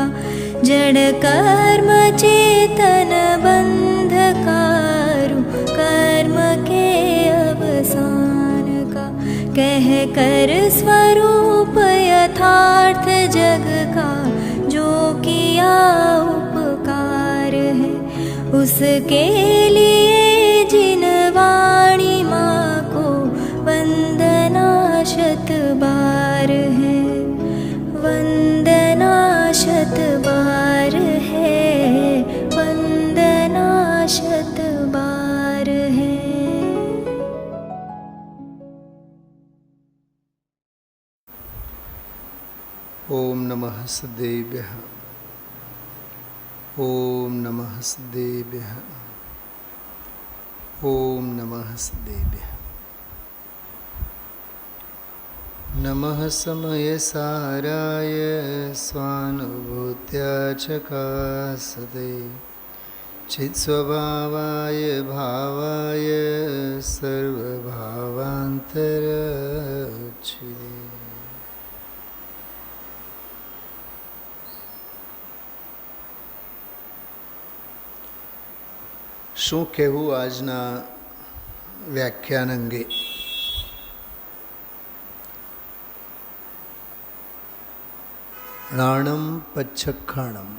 का जड़ कर्म चेतन बंधकारु कर्म के अवसान का कह कर स्वरूप यथार्थ जग का जो किया उपकार है उसके लिए जिन वाणी माँ को वंदना शत बार है वंदना शत बार है वंदना शत बार है। ओम नमः सदेभ्यः ओम नमः सदेभ्यः ओम नमः सदेभ्यः। नमः समयसाराय स्वानुभूत्या चकासते चित्स्वभावाय भावाय सर्वभावान्तरच्छिदे। શું કહેવું આજના વ્યાખ્યાન અંગે? જ્ઞાનમ પચ્છખાણમ,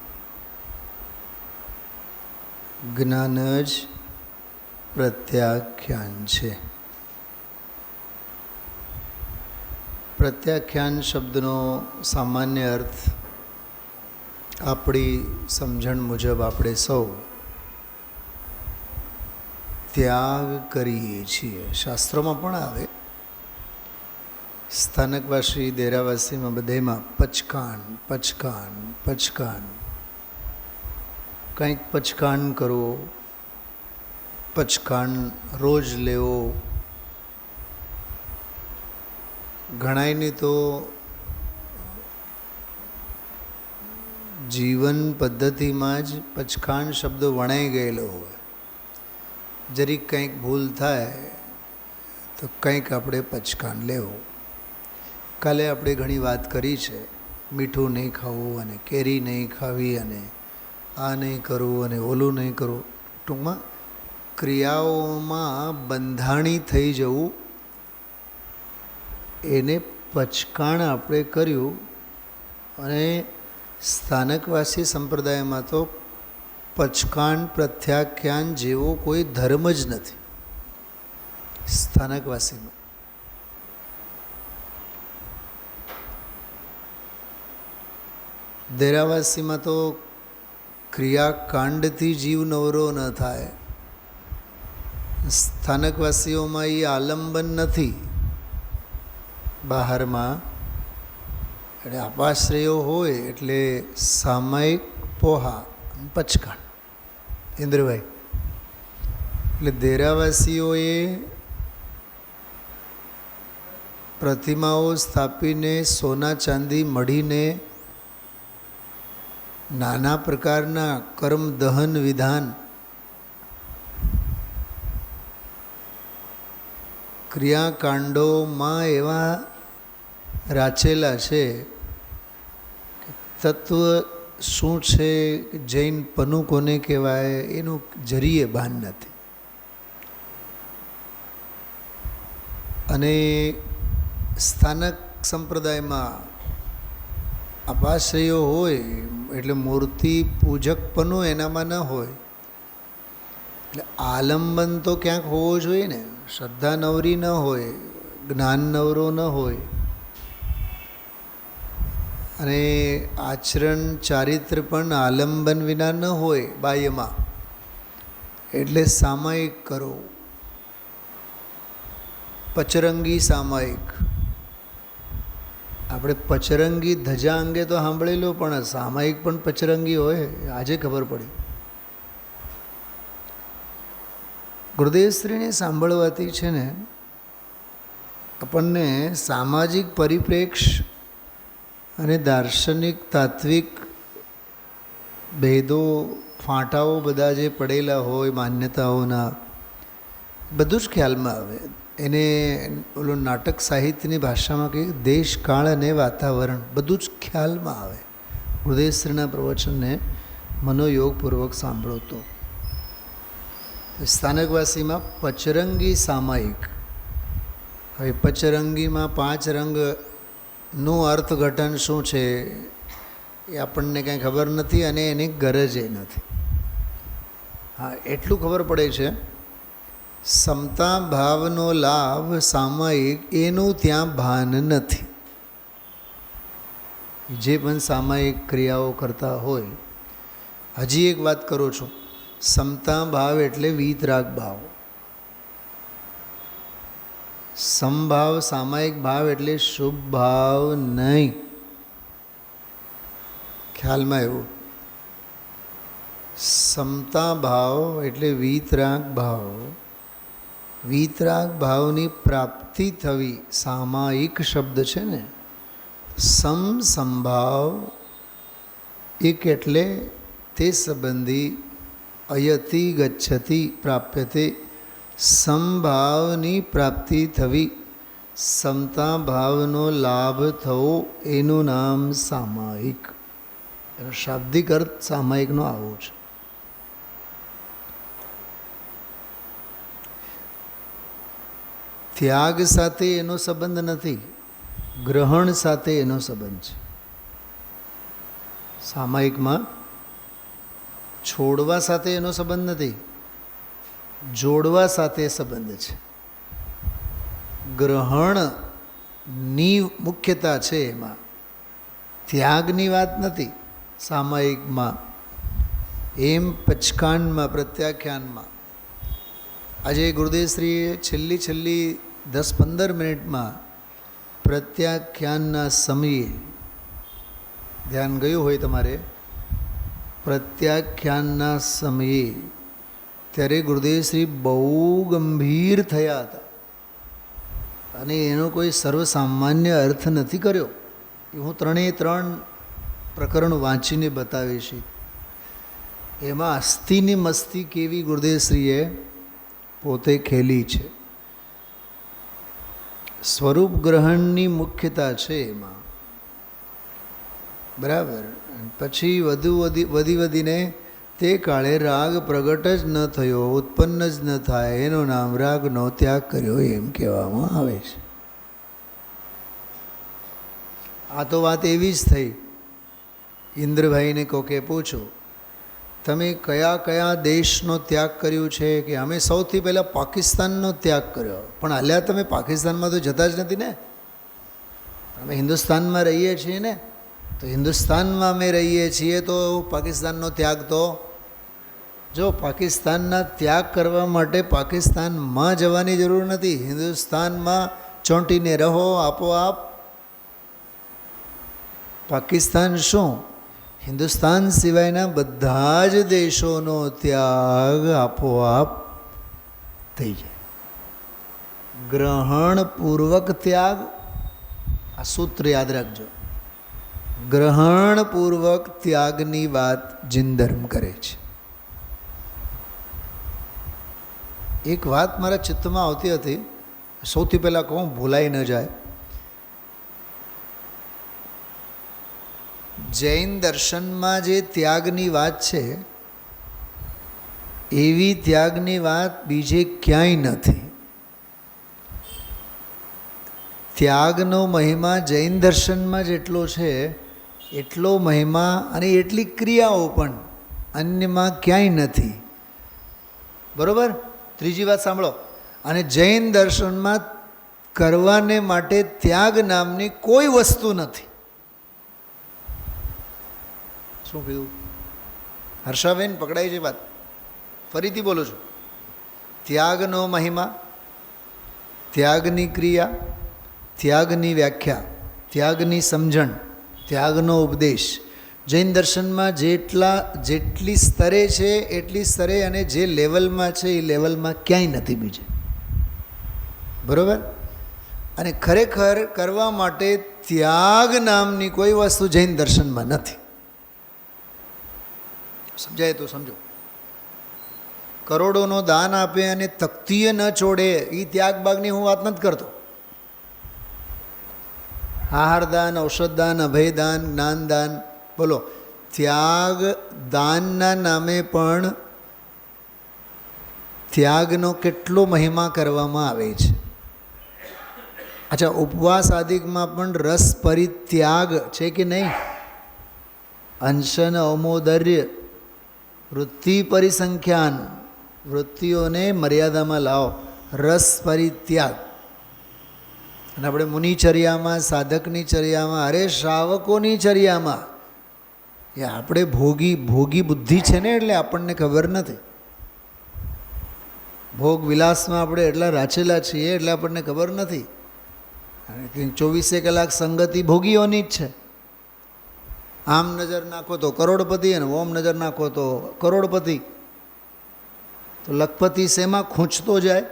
જ્ઞાન જ પ્રત્યાખ્યાન છે. પ્રત્યાખ્યાન શબ્દનો સામાન્ય અર્થ આપણી સમજણ મુજબ આપણે સૌ ત્યાગ કરીએ છીએ. શાસ્ત્રોમાં પણ આવે, સ્થાનકવાસી દેરાવાસીમાં બધેમાં પચકાન પચકાન પચકાન. કંઈક પચકાન કરવો, પચકાન રોજ લેવો. ઘણાયની તો જીવન પદ્ધતિમાં જ પચકાન શબ્દ વણાઈ ગયેલો હોય. જરીક કંઈક ભૂલ થાય તો કંઈક આપણે પચકાન લેવું. કાલે આપણે ઘણી વાત કરી છે, મીઠું નહીં ખાવું અને કેરી નહીં ખાવી અને આ નહીં કરવું અને ઓલું નહીં કરવું. ટૂંકમાં ક્રિયાઓમાં બંધાણી થઈ જવું, એને પચકાણ આપણે કર્યું. અને સ્થાનકવાસી સંપ્રદાયમાં તો પચકાન પ્રત્યાખ્યાન જેવો કોઈ ધર્મ જ નથી. સ્થાનકવાસીમાં દેરાવાસીમાં તો ક્રિયાકાંડથી જીવ નવરો ન થાય. સ્થાનકવાસીઓમાં એ આલંબન નથી. બહારમાં એટલે અપાશ્રયો હોય એટલે સામાયિક પોહા પચકાણ. ઇન્દ્રભાઈ, એટલે દેરાવાસીઓએ પ્રતિમાઓ સ્થાપીને સોના ચાંદી મઢીને નાના પ્રકારના કર્મ દહન વિધાન ક્રિયાકાંડોમાં એવા રાચેલા છે કે તત્વ શું છે, જૈન પનું કોને કહેવાય એનું જરીએ ભાન નથી. અને સ્થાનક સંપ્રદાયમાં અપાશ્રયો હોય એટલે મૂર્તિ પૂજકપણું એનામાં ન હોય. એટલે આલંબન તો ક્યાંક હોવો જોઈએ ને. શ્રદ્ધા નવરી ન હોય, જ્ઞાન નવરો ન હોય અને આચરણ ચારિત્ર પણ આલંબન વિના ન હોય બાહ્યમાં. એટલે સામાયિક કરો, પચરંગી સામાયિક. આપણે પચરંગી ધજા અંગે તો સાંભળેલું, પણ સામાયિક પણ પચરંગી હોય આજે ખબર પડી. ગુરુદેવશ્રીને સાંભળવાથી છે ને આપણને સામાજિક પરિપ્રેક્ષ્ય અને દાર્શનિક તાત્વિક ભેદો ફાંટાઓ બધા જે પડેલા હોય માન્યતાઓના, બધું જ ખ્યાલમાં આવે. એને ઓલું નાટક સાહિત્યની ભાષામાં કહીએ દેશ કાળ અને વાતાવરણ બધું જ ખ્યાલમાં આવે. ગુરુદેવશ્રીના પ્રવચનને મનોયોગપૂર્વક સાંભળો તો સ્થાનકવાસીમાં પચરંગી સામાયિક. હવે પચરંગીમાં 5 રંગનું અર્થઘટન શું છે એ આપણને કંઈ ખબર નથી અને એની ગરજ એ નથી. હા, એટલું ખબર પડે છે સમતા ભાવનો લાભ સામાયિક એનું ત્યાં ભાન નથી. જે પણ સામાયિક ક્રિયાઓ કરતા હોય, હજી એક વાત કરું છું, સમતા ભાવ એટલે વીતરાગ ભાવ. સમભાવ સામાયિક ભાવ એટલે શુભ ભાવ નહીં. ખ્યાલમાં એવું, સમતા ભાવ એટલે વીતરાગ ભાવ. વીતરાગ ભાવની પ્રાપ્તિ થવી સામાયિક શબ્દ છે ને. સંભાવ એક એટલે તે સંબંધી અયતિ ગચ્છતિ પ્રાપ્યતે. સમભાવની પ્રાપ્તિ થવી, સમતા ભાવનો લાભ થવો, એનું નામ સામાયિક. એનો શાબ્દિક અર્થ સામાયિકનો આવો છે. ત્યાગ સાથે એનો સંબંધ નથી, ગ્રહણ સાથે એનો સંબંધ છે. સામાયિકમાં છોડવા સાથે એનો સંબંધ નથી, જોડવા સાથે સંબંધ છે. ગ્રહણની મુખ્યતા છે એમાં, ત્યાગની વાત નથી સામાયિકમાં. એમ પચકાંડમાં પ્રત્યાખ્યાનમાં આજે ગુરુદેવશ્રીએ છેલ્લી 10-15 મિનિટમાં પ્રત્યાખ્યાનના સમયે ધ્યાન ગયું હોય તમારે, પ્રત્યાખ્યાનના સમયે ત્યારે ગુરુદેવશ્રી બહુ ગંભીર થયા હતા અને એનો કોઈ સર્વસામાન્ય અર્થ નથી કર્યો. એ હું 3 પ્રકરણ વાંચીને બતાવીશ. એમાં અસ્થિની મસ્તી કેવી ગુરુદેવશ્રીએ પોતે ખેલી છે. સ્વરૂપ ગ્રહણની મુખ્યતા છે એમાં, બરાબર. પછી વધીને તે કાળે રાગ પ્રગટ જ ન થયો, ઉત્પન્ન જ ન થાય, એનું નામ રાગનો ત્યાગ કર્યો એમ કહેવામાં આવે છે. આ તો વાત એવી જ થઈ. ઇન્દ્રભાઈને કોકે પૂછો, તમે કયા દેશનો ત્યાગ કર્યો છે? કે અમે સૌથી પહેલાં પાકિસ્તાનનો ત્યાગ કર્યો. પણ હાલ્યા તમે પાકિસ્તાનમાં તો જતા જ નથી ને, અમે હિન્દુસ્તાનમાં રહીએ છીએ ને. તો હિન્દુસ્તાનમાં અમે રહીએ છીએ તો પાકિસ્તાનનો ત્યાગ તો જો પાકિસ્તાનના ત્યાગ કરવા માટે પાકિસ્તાનમાં જવાની જરૂર નથી, હિન્દુસ્તાનમાં ચોંટીને રહો આપોઆપ. પાકિસ્તાન શું, હિન્દુસ્તાન સિવાયના બધા જ દેશોનો ત્યાગ આપોઆપ થઈ જાય. ગ્રહણપૂર્વક ત્યાગ, આ સૂત્ર યાદ રાખજો. ગ્રહણપૂર્વક ત્યાગની વાત જીન ધર્મ કરે છે. એક વાત મારા ચિત્તમાં આવતી હતી, સૌથી પહેલાં કહું, ભૂલાઈ ન જાય. જૈન દર્શનમાં જે ત્યાગની વાત છે એવી ત્યાગની વાત બીજે ક્યાંય નથી. ત્યાગનો મહિમા જૈન દર્શનમાં જેટલો છે એટલો મહિમા અને એટલી ક્રિયાઓ પણ અન્યમાં ક્યાંય નથી. બરાબર? ત્રીજી વાત સાંભળો. અને જૈન દર્શનમાં કરવાને માટે ત્યાગ નામની કોઈ વસ્તુ નથી. શું કીધું હર્ષાબેન? પકડાય છે વાત? ફરીથી બોલું છું. ત્યાગનો મહિમા, ત્યાગની ક્રિયા, ત્યાગની વ્યાખ્યા, ત્યાગની સમજણ, ત્યાગનો ઉપદેશ જૈન દર્શનમાં જેટલી સ્તરે છે એટલી સ્તરે અને જે લેવલમાં છે એ લેવલમાં ક્યાંય નથી બીજે. બરાબર? અને ખરેખર કરવા માટે ત્યાગ નામની કોઈ વસ્તુ જૈન દર્શનમાં નથી. સમજાય તો સમજો. કરોડોનો દાન આપે અને તકતીએ ન છોડે એ ત્યાગ બાગની હું વાત નથી કરતો. આહારદાન, ઔષધદાન, અભયદાન, જ્ઞાનદાન, બોલો, ત્યાગ દાનના નામે પણ ત્યાગનો કેટલો મહિમા કરવામાં આવે છે. અચ્છા, ઉપવાસ આદિકમાં પણ રસ પરિત્યાગ છે કે નહીં? અંશન અમોદર્ય વૃત્તિ પરિસંખ્યાન, વૃત્તિઓને મર્યાદામાં લાવો, રસ પરિત્યાગ. અને આપણે મુનિચર્યામાં, સાધકની ચર્યામાં, અરે શ્રાવકોની ચર્યામાં એ આપણે ભોગી બુદ્ધિ છે ને, એટલે આપણને ખબર નથી. ભોગ વિલાસમાં આપણે એટલા રાચેલા છીએ એટલે આપણને ખબર નથી. 24 કલાક સંગતિ ભોગીઓની જ છે. આમ નજર નાખો તો કરોડપતિ, અને ઓમ નજર નાખો તો કરોડપતિ. તો લખપતિ શેમાં ખૂંચતો જાય?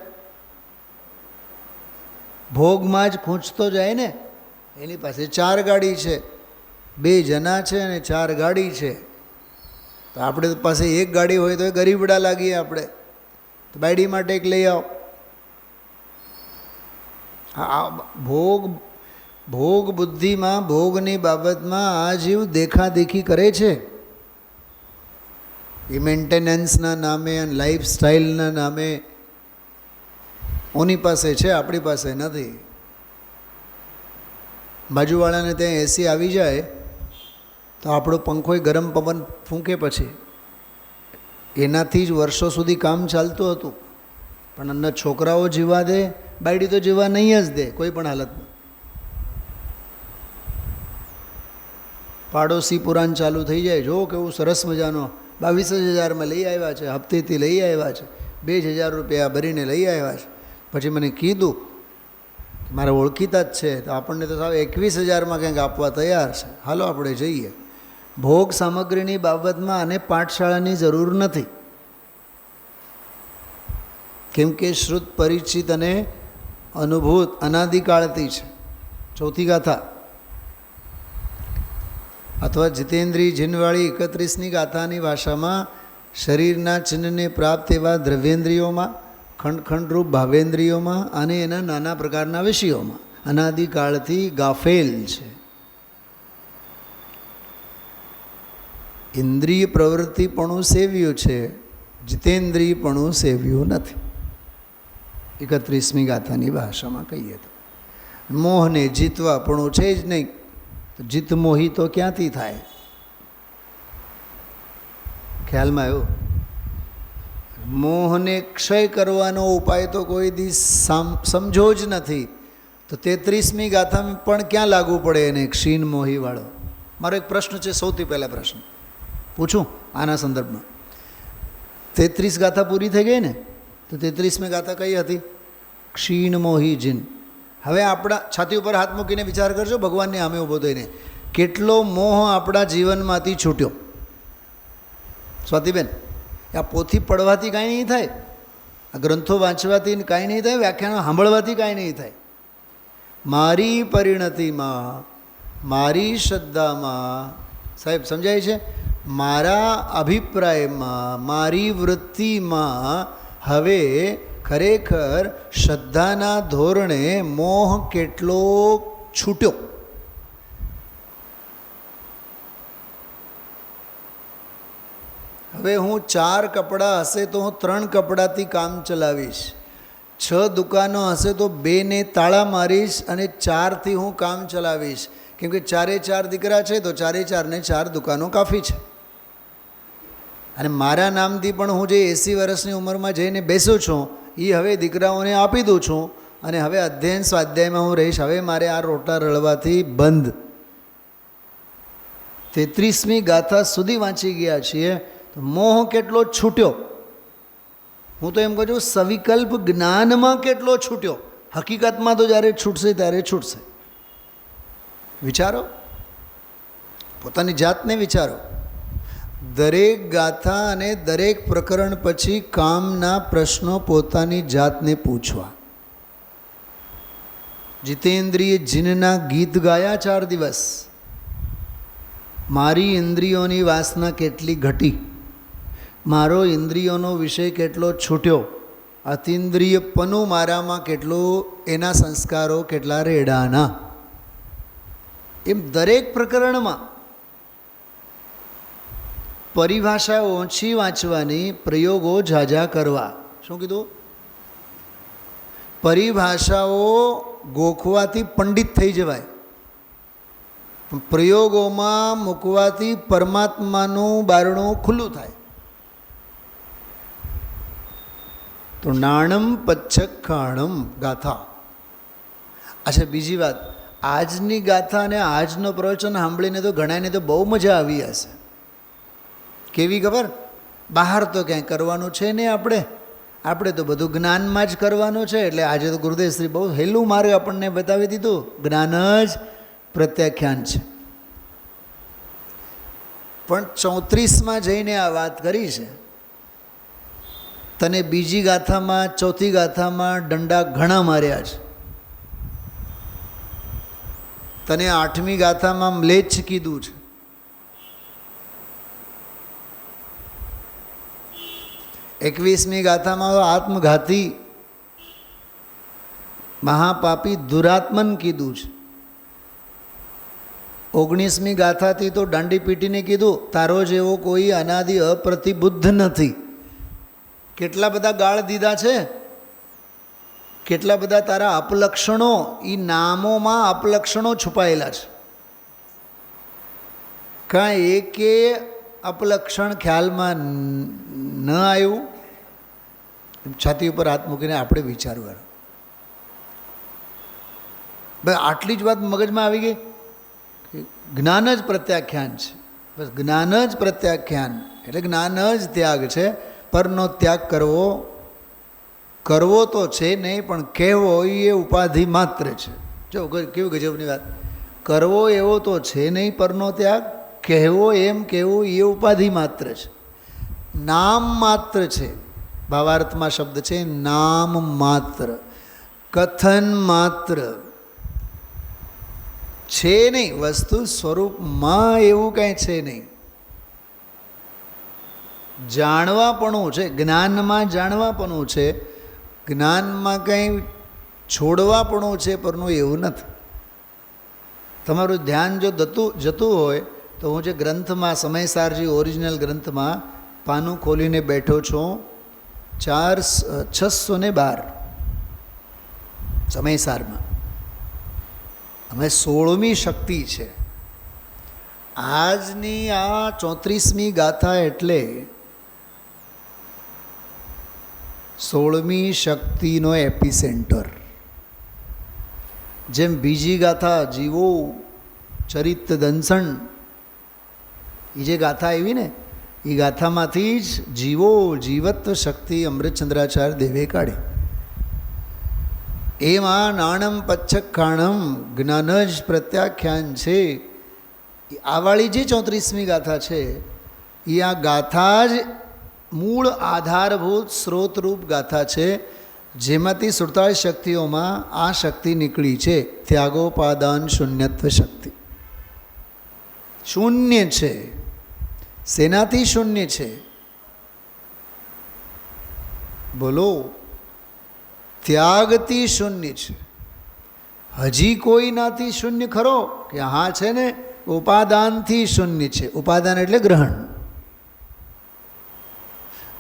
ભોગમાં જ ખૂંચતો જાય ને. એની પાસે 4 ગાડી છે, 2 જણા છે અને 4 ગાડી છે. તો આપણે પાસે 1 ગાડી હોય તો એ ગરીબડા લાગીએ આપણે. તો બાયડી માટે એક લઈ આવો. ભોગ બુદ્ધિમાં, ભોગની બાબતમાં આ જીવ દેખાદેખી કરે છે. એ મેન્ટેનન્સના નામે અને લાઈફસ્ટાઈલના નામે ઓની પાસે છે, આપણી પાસે નથી. બાજુવાળાને ત્યાં એસી આવી જાય તો આપણો પંખોય ગરમ પવન ફૂંકે, પછી એનાથી જ વર્ષો સુધી કામ ચાલતું હતું. પણ અંદર છોકરાઓ જીવા દે, બાયડી તો જીવા નહીં જ દે કોઈ પણ હાલતમાં. પાડોશી પુરાણ ચાલુ થઈ જાય, જો કેવું સરસ મજાનો 22,000માં લઈ આવ્યા છે, હપ્તેથી લઈ આવ્યા છે, 2,000 રૂપિયા ભરીને લઈ આવ્યા છે. પછી મને કીધું કે મારા ઓળખીતા જ છે, તો આપણને તો સાવ 21,000માં કંઈક આપવા તૈયાર છે, હાલો આપણે જઈએ. ભોગ સામગ્રીની બાબતમાં આને પાઠશાળાની જરૂર નથી, કેમ કે શ્રુત પરિચિત અને અનુભૂત અનાદિકાળથી છે. ચોથી ગાથા અથવા જીતેન્દ્રિય જીનવાળી 31મી ગાથાની ભાષામાં શરીરના ચિહ્નને પ્રાપ્ત એવા દ્રવ્યેન્દ્રિયોમાં, ખંડખંડરૂપ ભાવેન્દ્રિયોમાં અને એના નાના પ્રકારના વિષયોમાં અનાદિકાળથી ગાફેલ છે. ઇન્દ્રિય પ્રવૃત્તિપણું સેવ્યું છે, જીતેન્દ્રિયપણું સેવ્યું નથી. 31મી ગાથાની ભાષામાં કહીએ તો મોહને જીતવાપણું છે જ નહીં, તો જીતમોહી તો ક્યાંથી થાય? ખ્યાલમાં આવ્યો? મોહને ક્ષય કરવાનો ઉપાય તો કોઈ દી સમજો જ નથી. તો 33મી ગાથામાં પણ ક્યાં લાગુ પડે એને ક્ષીણ મોહીવાળો? મારો એક પ્રશ્ન છે, સૌથી પહેલા પ્રશ્ન પૂછું આના સંદર્ભમાં. 33 ગાથા પૂરી થઈ ગઈ ને, તો 33મી ગાથા કઈ હતી? ક્ષીણ મોહી જીન. હવે આપણા છાતી ઉપર હાથ મૂકીને વિચાર કરજો, ભગવાનની સામે ઊભો થઈને, કેટલો મોહ આપણા જીવનમાંથી છૂટ્યો? સ્વાતિબેન, આ પોથી પડવાથી કાંઈ નહીં થાય, આ ગ્રંથો વાંચવાથી કાંઈ નહીં થાય, વ્યાખ્યાનો સાંભળવાથી કાંઈ નહીં થાય. મારી પરિણતિમાં, મારી શ્રદ્ધામાં, સાહેબ સમજાય છે, મારા અભિપ્રાયમાં, મારી વૃત્તિમાં હવે ખરેખર શ્રદ્ધાના ધોરણે મોહ કેટલો છૂટ્યો? હવે હું 4 કપડાં હશે તો હું 3 કપડાથી કામ ચલાવીશ, 6 દુકાનો હશે તો 2 ને તાળા મારીશ અને 4થી હું કામ ચલાવીશ. કેમ કે 4 દીકરા છે તો 4 ને 4 દુકાનો કાફી છે. અને મારા નામથી પણ હું જે 80 વર્ષની ઉંમરમાં જઈને બેસું છું એ હવે દીકરાઓને આપી દઉં છું, અને હવે અધ્યયન સ્વાધ્યાયમાં હું રહીશ. હવે મારે આ રોટા રળવાથી બંધ. 33મી ગાથા સુધી વાંચી ગયા છીએ તો મોહ કેટલો છૂટ્યો? હું તો એમ કહું છું સવિકલ્પ જ્ઞાનમાં કેટલો છૂટ્યો? હકીકતમાં તો જ્યારે છૂટશે ત્યારે છૂટશે. વિચારો, પોતાની જાતને વિચારો. દરેક ગાથા અને દરેક પ્રકરણ પછી કામના પ્રશ્નો પોતાની જાતને પૂછવા. જીતેન્દ્રિય જીનના ગીત ગાયા 4 દિવસ. મારી ઇન્દ્રિયોની વાસના કેટલી ઘટી, મારો ઇન્દ્રિયોનો વિષય કેટલો છૂટ્યો, અતિન્દ્રિયપણું મારામાં કેટલું, એના સંસ્કારો કેટલા રેડાના. એમ દરેક પ્રકરણમાં પરિભાષા ઓછી વાંચવાની, પ્રયોગો ઝાઝા કરવા. શું કીધું? પરિભાષાઓ ગોખવાથી પંડિત થઈ જવાય, પણ પ્રયોગોમાં મૂકવાથી પરમાત્માનું બારણું ખુલ્લું થાય. તો નાણમ પચ્છખાણમ ગાથા. અચ્છા, બીજી વાત, આજની ગાથા અને આજનો પ્રવચન સાંભળીને તો ઘણાને તો બહુ મજા આવી હશે. કેવી ખબર? બહાર તો ક્યાંય કરવાનું છે નહીં, આપણે તો બધું જ્ઞાનમાં જ કરવાનું છે. એટલે આજે તો ગુરુદેવશ્રી બહુ હેલું માર્ગ આપણને બતાવી દીધું. જ્ઞાન જ પ્રત્યાખ્યાન છે. પણ 34માં જઈને આ વાત કરી છે. તને બીજી ગાથામાં, ચોથી ગાથામાં દંડા ઘણા માર્યા છે. તને 8મી ગાથામાં મ્લેચ્છ કીધું છે. 21મી ગાથામાં આત્મઘાતી મહાપાપી દુરાત્મન કીધું છે. 19મી ગાથાથી તો દાંડી પીટીને કીધું, તારો જેવો કોઈ અનાદિ અપ્રતિબુદ્ધ નથી. કેટલા બધા ગાળ દીધા છે, કેટલા બધા તારા અપલક્ષણો, એ નામોમાં અપલક્ષણો છુપાયેલા છે. કાંઈ એકે અપલક્ષણ ખ્યાલમાં ન આવ્યું? છાતી ઉપર હાથ મૂકીને આપણે વિચારવાનું. બસ આટલી જ વાત મગજમાં આવી ગઈ. જ્ઞાન જ પ્રત્યાખ્યાન છે. બસ જ્ઞાન જ પ્રત્યાખ્યાન એટલે જ્ઞાન જ ત્યાગ છે. પરનો ત્યાગ કરવો તો છે નહીં, પણ કહેવો એ ઉપાધિ માત્ર છે. જો કેવું ગજબની વાત! કરવો એવો તો છે નહીં પરનો ત્યાગ, કહેવો એમ કહેવું એ ઉપાધિ માત્ર છે, નામ માત્ર છે. ભાવાર્થમાં શબ્દ છે નામ માત્ર, કથન માત્ર છે નહીં. વસ્તુ સ્વરૂપમાં એવું કાંઈ છે નહીં. જાણવાપણું છે, જ્ઞાનમાં જાણવાપણું છે, જ્ઞાનમાં કંઈ છોડવાપણું છે, પરનું એવું નથી. તમારું ધ્યાન જો જતું હોય તો હું જે ગ્રંથમાં, સમયસારજી ઓરિજિનલ ગ્રંથમાં પાનું ખોલીને બેઠો છું, 612 સમયસારમાં, અમે 16મી શક્તિ છે. આજની આ 34મી ગાથા એટલે 16મી શક્તિનો એપિસેન્ટર. જેમ બીજી ગાથા જીવો ચરિત દંસણ, એ જે ગાથા આવી ને, એ ગાથામાંથી જ જીવો જીવત્વ શક્તિ અમૃતચંદ્રાચાર્ય દેવે કાઢી. એમાં નાણમ પચ્છખાણમ જ્ઞાન જ પ્રત્યાખ્યાન છે. આવાળી જે 34મી ગાથા છે, એ આ ગાથા જ મૂળ આધારભૂત સ્ત્રોતરૂપ ગાથા છે, જેમાંથી 47 શક્તિઓમાં આ શક્તિ નીકળી છે, ત્યાગોપાદાન શૂન્યત્વ શક્તિ. શૂન્ય છે. શેનાથી શૂન્ય છે? બોલો? ત્યાગથી શૂન્ય છે. હજી કોઈનાથી શૂન્ય ખરો કે? હા છે ને, ઉપાદાનથી શૂન્ય છે. ઉપાદાન એટલે ગ્રહણ.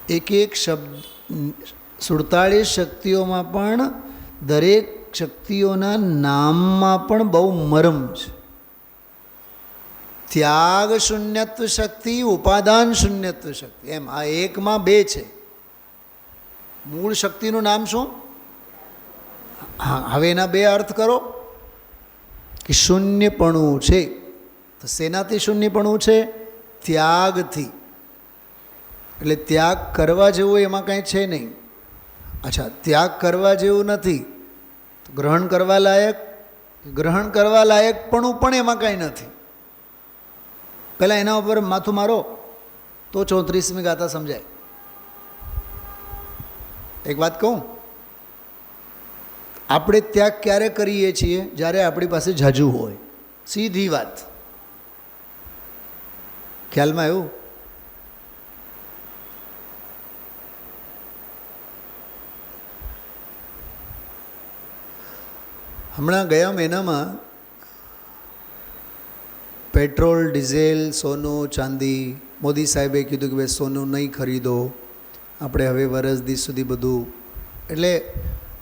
એક એક શબ્દ 47 શક્તિઓમાં પણ દરેક શક્તિઓના નામમાં પણ બહુ મરમ છે. ત્યાગ શૂન્યત્વ શક્તિ, ઉપાદાન શૂન્યત્વ શક્તિ, એમ આ એકમાં બે છે. મૂળ શક્તિનું નામ શું? હા, હવે એના બે અર્થ કરો કે શૂન્યપણું છે. તો શેનાથી શૂન્યપણું છે? ત્યાગથી. એટલે ત્યાગ કરવા જેવું એમાં કાંઈ છે નહીં. અચ્છા, ત્યાગ કરવા જેવું નથી તો ગ્રહણ કરવા લાયકપણું પણ એમાં કાંઈ નથી. પહેલાં એના ઉપર માથું મારો તો 34મી ગાથા સમજાય. એક વાત કહું, આપણે ત્યાગ ક્યારે કરીએ છીએ? જ્યારે આપણી પાસે ઝાઝું હોય. સીધી વાત. ખ્યાલમાં એવું? હમણાં ગયા મહિનામાં પેટ્રોલ, ડીઝલ, સોનું, ચાંદી, મોદી સાહેબે કીધું કે ભાઈ સોનું નહીં ખરીદો, આપણે હવે વરસ દિવસ સુધી બધું, એટલે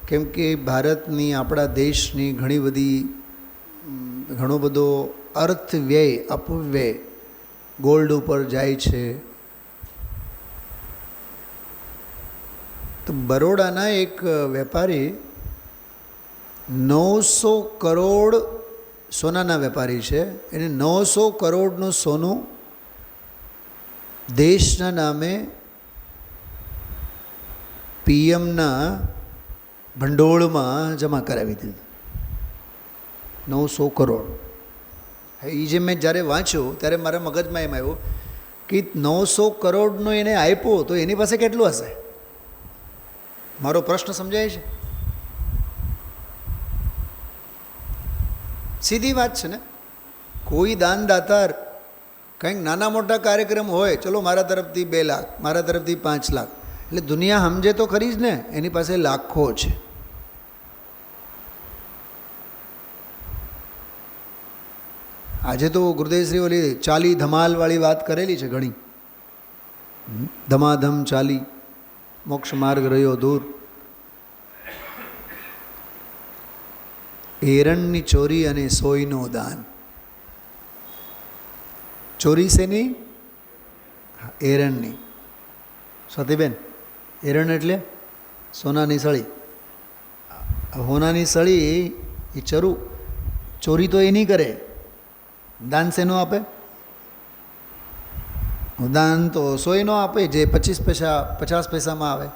કેમ કે ભારતની, આપણા દેશની ઘણો બધો અર્થ વ્યય, અપવ્યય ગોલ્ડ ઉપર જાય છે. તો બરોડાના એક વેપારી 900 કરોડ સોનાના વેપારી છે, એને 900 કરોડનું સોનું દેશના નામે પીએમના ભંડોળમાં જમા કરાવી દીધું. 900 કરોડ. એ જે મેં જ્યારે વાંચ્યું ત્યારે મારા મગજમાં એમ આવ્યું કે 900 કરોડનો એને આપ્યો તો એની પાસે કેટલું હશે? મારો પ્રશ્ન સમજાય છે? સીધી વાત છે ને. કોઈ દાનદાતાર કંઈક નાના મોટા કાર્યક્રમ હોય, ચલો મારા તરફથી 2 લાખ, મારા તરફથી 5 લાખ, એટલે દુનિયા સમજે તો ખરી જ ને, એની પાસે લાખો છે. આજે તો ગુરુદેવશ્રી ઓલી ચાલી ધમાલવાળી વાત કરેલી છે ઘણી. ધમાધમ ચાલી, મોક્ષ માર્ગ રહ્યો દૂર. એરણની ચોરી અને સોયનું દાન. ચોરી શેની? એરણની. સ્વાતિબેન, એરણ એટલે સોનાની સળી. હોનાની સળી એ ચરું, ચોરી તો એ નહીં કરે. દાન શેનું આપે? દાન તો સોયનો આપે, જે 25 પૈસા 50 પૈસામાં આવે.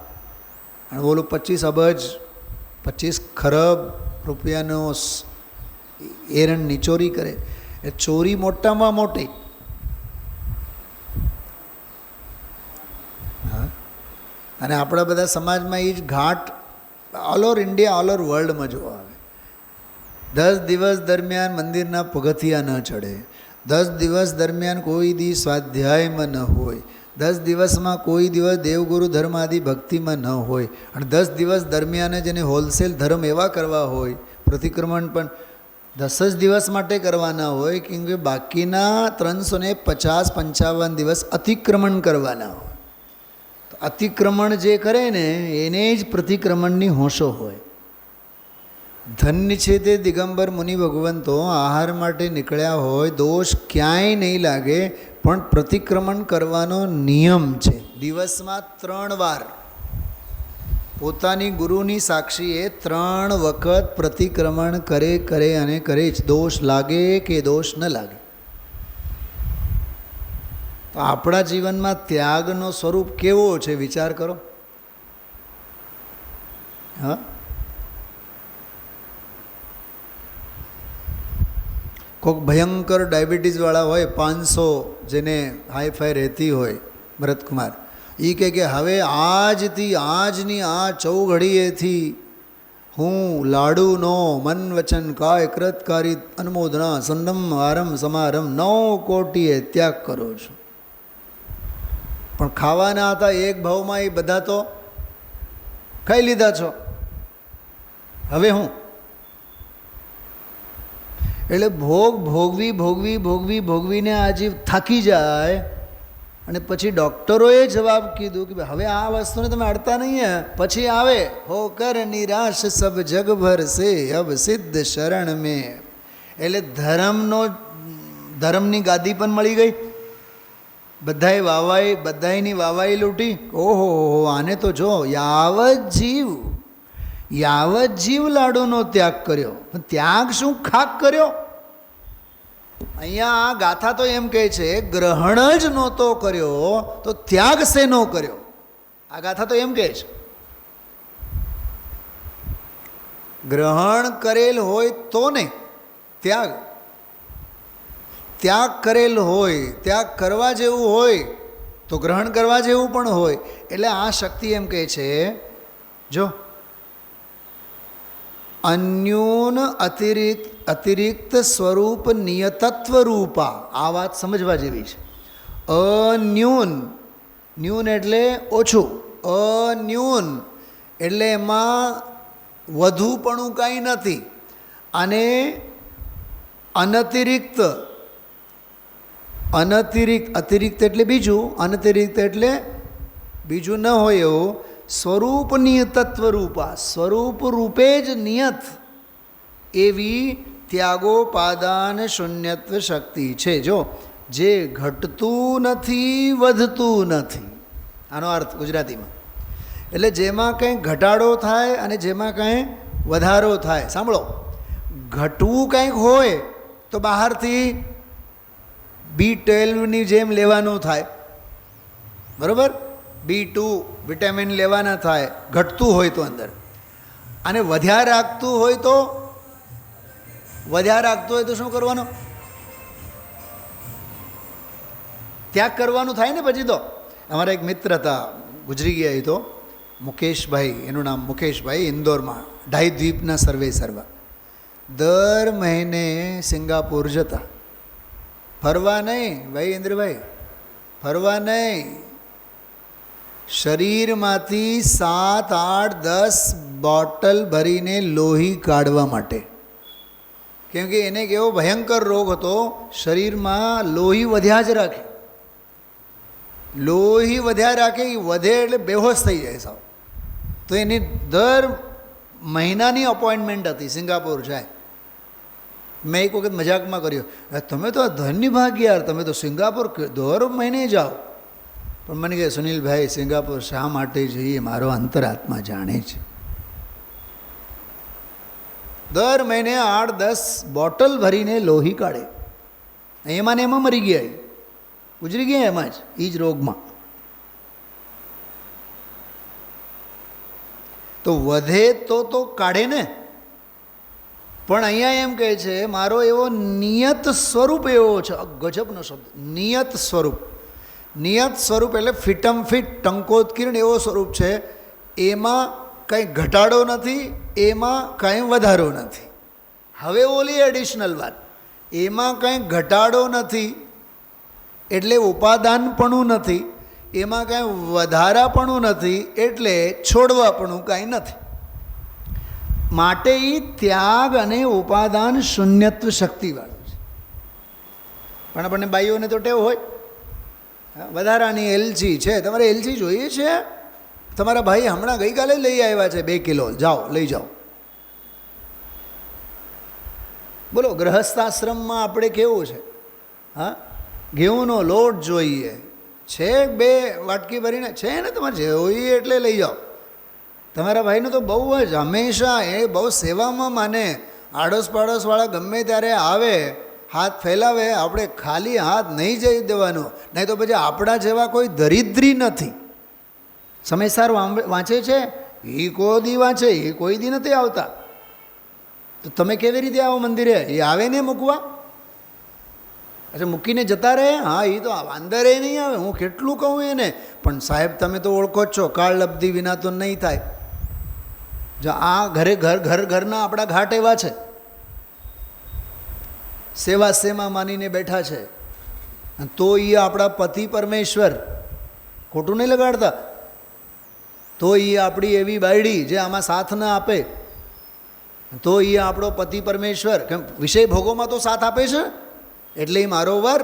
અને ઓલું 25 અબજ 25 ખરબ રૂપિયાનો એરણની ચોરી કરે. એ ચોરી મોટામાં મોટી. હા, અને આપણા બધા સમાજમાં એ જ ઘાટ all over India, all over વર્લ્ડમાં જોવા આવે. 10 દિવસ દરમિયાન મંદિરના પગથિયા ન ચડે, 10 દિવસ દરમિયાન કોઈ દી સ્વાધ્યાયમાં ન હોય, 10 દિવસમાં કોઈ દિવસ દેવગુરુ ધર્મ આદિ ભક્તિમાં ન હોય, અને 10 દિવસ દરમિયાન જેને હોલસેલ ધર્મ એવા કરવા હોય, પ્રતિક્રમણ પણ 10 જ દિવસ માટે કરવાના હોય, કેમ કે બાકીના 350-55 દિવસ અતિક્રમણ કરવાના હોય. તો અતિક્રમણ જે કરે ને એને જ પ્રતિક્રમણની હોશો હોય. ધન્ય છે તે દિગંબર મુનિ ભગવંતો આહાર માટે નીકળ્યા હોય, દોષ ક્યાંય નહીં લાગે, પણ પ્રતિક્રમણ કરવાનો નિયમ છે. દિવસમાં 3 વાર પોતાની ગુરુની સાક્ષીએ 3 વખત પ્રતિક્રમણ કરે અને કરે જ, દોષ લાગે કે દોષ ન લાગે. તો આપણા જીવનમાં ત્યાગનો સ્વરૂપ કેવો છે વિચાર કરો. હા, કોઈક ભયંકર ડાયાબિટીસવાળા હોય, 500 જેને હાઈફાઈ રહેતી હોય, ભરતકુમાર, એ કહે કે હવે આજની આ ચૌઘડીએથી હું લાડુનો મન વચન કાય કૃતકારી અનુમોદના સંદમ આરમ સમારમ 9 કોટીએ ત્યાગ કરું છું. પણ ખાવાના હતા એક ભાવમાં, એ બધા તો ખાઈ લીધા છો, હવે હું? એટલે ભોગવીને આ જીવ થાકી જાય, અને પછી ડૉક્ટરોએ જવાબ કીધું કે હવે આ વસ્તુને તમે અડતા નહીં. પછી આવે હો કર નિરાશ સબ જગ ભર સે અબ સિદ્ધ શરણ મેં. એટલે ધર્મની ગાદી પણ મળી ગઈ, બધાયની વાવાઈ લૂંટી. ઓહો, આને તો જો યાવત જીવ લાડુનો ત્યાગ કર્યો. પણ ત્યાગ શું ખાક કર્યો? અહીંયા આ ગાથા તો એમ કહે છે ગ્રહણ જ નહોતો કર્યો તો ત્યાગ શેનો કર્યો. આ ગાથા તો એમ કહે છે ગ્રહણ કરેલ હોય તો ને ત્યાગ કરેલ હોય, ત્યાગ કરવા જેવું હોય તો ગ્રહણ કરવા જેવું પણ હોય. એટલે આ શક્તિ એમ કહે છે, જો અન્યોન અતિરિક્ત સ્વરૂપ નિયતત્વ રૂપા. આ વાત સમજવા જેવી છે. ન્યૂન એટલે ઓછું, અન્યૂન એટલે એમાં વધુપણું કાંઈ નથી, અને અનતિરિક્ત અનતિરિક્ત, અતિરિક્ત એટલે બીજું, અનતિરિક્ત એટલે બીજું ન હોય એવું. સ્વરૂપ નિયતત્વરૂપા, સ્વરૂપ રૂપે જ નિયત એવી ત્યાગોપાદાન શૂન્યત્વ શક્તિ છે. જો જે ઘટતું નથી, વધતું નથી, આનો અર્થ ગુજરાતીમાં. એટલે જેમાં કંઈ ઘટાડો થાય અને જેમાં કંઈ વધારો થાય. સાંભળો, ઘટવું કંઈક હોય તો બહારથી B12ની જેમ લેવાનું થાય, બરાબર? B2 વિટામિન લેવાના થાય, ઘટતું હોય તો અંદર. અને વધ્યા રાખતું હોય તો શું કરવાનું? ત્યાગ કરવાનું થાય ને પછી તો. અમારા એક મિત્ર હતા, ગુજરી ગયા. એ તો મુકેશભાઈ, એનું નામ મુકેશભાઈ, ઇન્દોરમાં ઢાઈદ્વીપના સર્વા. દર મહિને સિંગાપુર જતા. ફરવા નહીં ભાઈ ઇન્દ્રભાઈ, ફરવા નહીં. શરીરમાંથી 7, 8, 10 બોટલ ભરીને લોહી કાઢવા માટે. કેમ કે એને કેવો ભયંકર રોગ હતો, શરીરમાં લોહી વધ્યા જ રાખે. લોહી વધ્યા રાખે, એ વધે એટલે બેહોશ થઈ જાય સાવ. તો એની દર મહિનાની અપોઇન્ટમેન્ટ હતી, સિંગાપુર જાય. મેં એક વખત મજાકમાં કર્યો, તમે તો ધન્ય ભાગ્ય યાર, તમે તો સિંગાપુર દર મહિને જાઓ. પણ મને કહે, સુનિલભાઈ સિંગાપુર શા માટે જઈએ, મારો અંતરાત્મા જાણે છે. દર મહિને 8-10 બોટલ ભરીને લોહી કાઢે. એમાં ને એમાં મરી ગયા, ગુજરી ગયા એમાં જ, એ જ રોગમાં. તો વધે તો કાઢે ને. પણ અહીંયા એમ કહે છે, મારો એવો નિયત સ્વરૂપ એવો છે. ગજબનો શબ્દ, નિયત સ્વરૂપ. નિયત સ્વરૂપ એટલે ફિટમ ફિટ, ટંકોત્કીર્ણ એવો સ્વરૂપ છે. એમાં કંઈ ઘટાડો નથી, એમાં કંઈ વધારો નથી. હવે ઓલી એડિશનલ વાત, એમાં કંઈ ઘટાડો નથી એટલે ઉપાદાનપણું નથી, એમાં કાંઈ વધારાપણું નથી એટલે છોડવાપણું કાંઈ નથી. માટે એ ત્યાગ અને ઉપાદાન શૂન્યત્વ શક્તિવાળું છે. પણ આપણને બાઈઓને તો ટેવ હોય, વધારાની એલચી છે, તમારે એલચી જોઈએ છે, તમારા ભાઈ હમણાં ગઈકાલે લઈ આવ્યા છે 2 કિલો, જાઓ લઈ જાઓ. બોલો, ગૃહસ્થાશ્રમમાં આપણે કેવું છે? હા, ઘઉંનો લોટ જોઈએ છે, 2 વાટકી ભરીને છે ને, તમારે જોઈએ એટલે લઈ જાઓ. તમારા ભાઈનું તો બહુ જ હંમેશા એ બહુ સેવામાં માને. આડોશ પાડોશવાળા ગમે ત્યારે આવે, હાથ ફેલાવે, આપણે ખાલી હાથ નહીં જઈ દેવાનો, નહીં તો પછી આપણા જેવા કોઈ દરિદ્રી નથી. સમયસર વાંચે છે એ કોઈ દી વાંચે, એ કોઈ દી નથી આવતા. તો તમે કેવી રીતે આવો મંદિરે? એ આવે ને મૂકવા, અચ્છા મૂકીને જતા રહે. હા, એ તો અંદર એ નહીં આવે, હું કેટલું કહું એને. પણ સાહેબ તમે તો ઓળખો જ છો, કાળ લબ્ધિ વિના તો નહીં થાય. જો આ ઘરના આપણા ઘાટ એવા છે, સેમાં માનીને બેઠા છે. તો એ આપણા પતિ પરમેશ્વર, ખોટું નહીં લગાડતા. તો એ આપણી એવી બાયડી જે આમાં સાથ ન આપે, તો એ આપણો પતિ પરમેશ્વર. કેમ? વિષય ભોગોમાં તો સાથ આપે છે, એટલે એ મારો વર.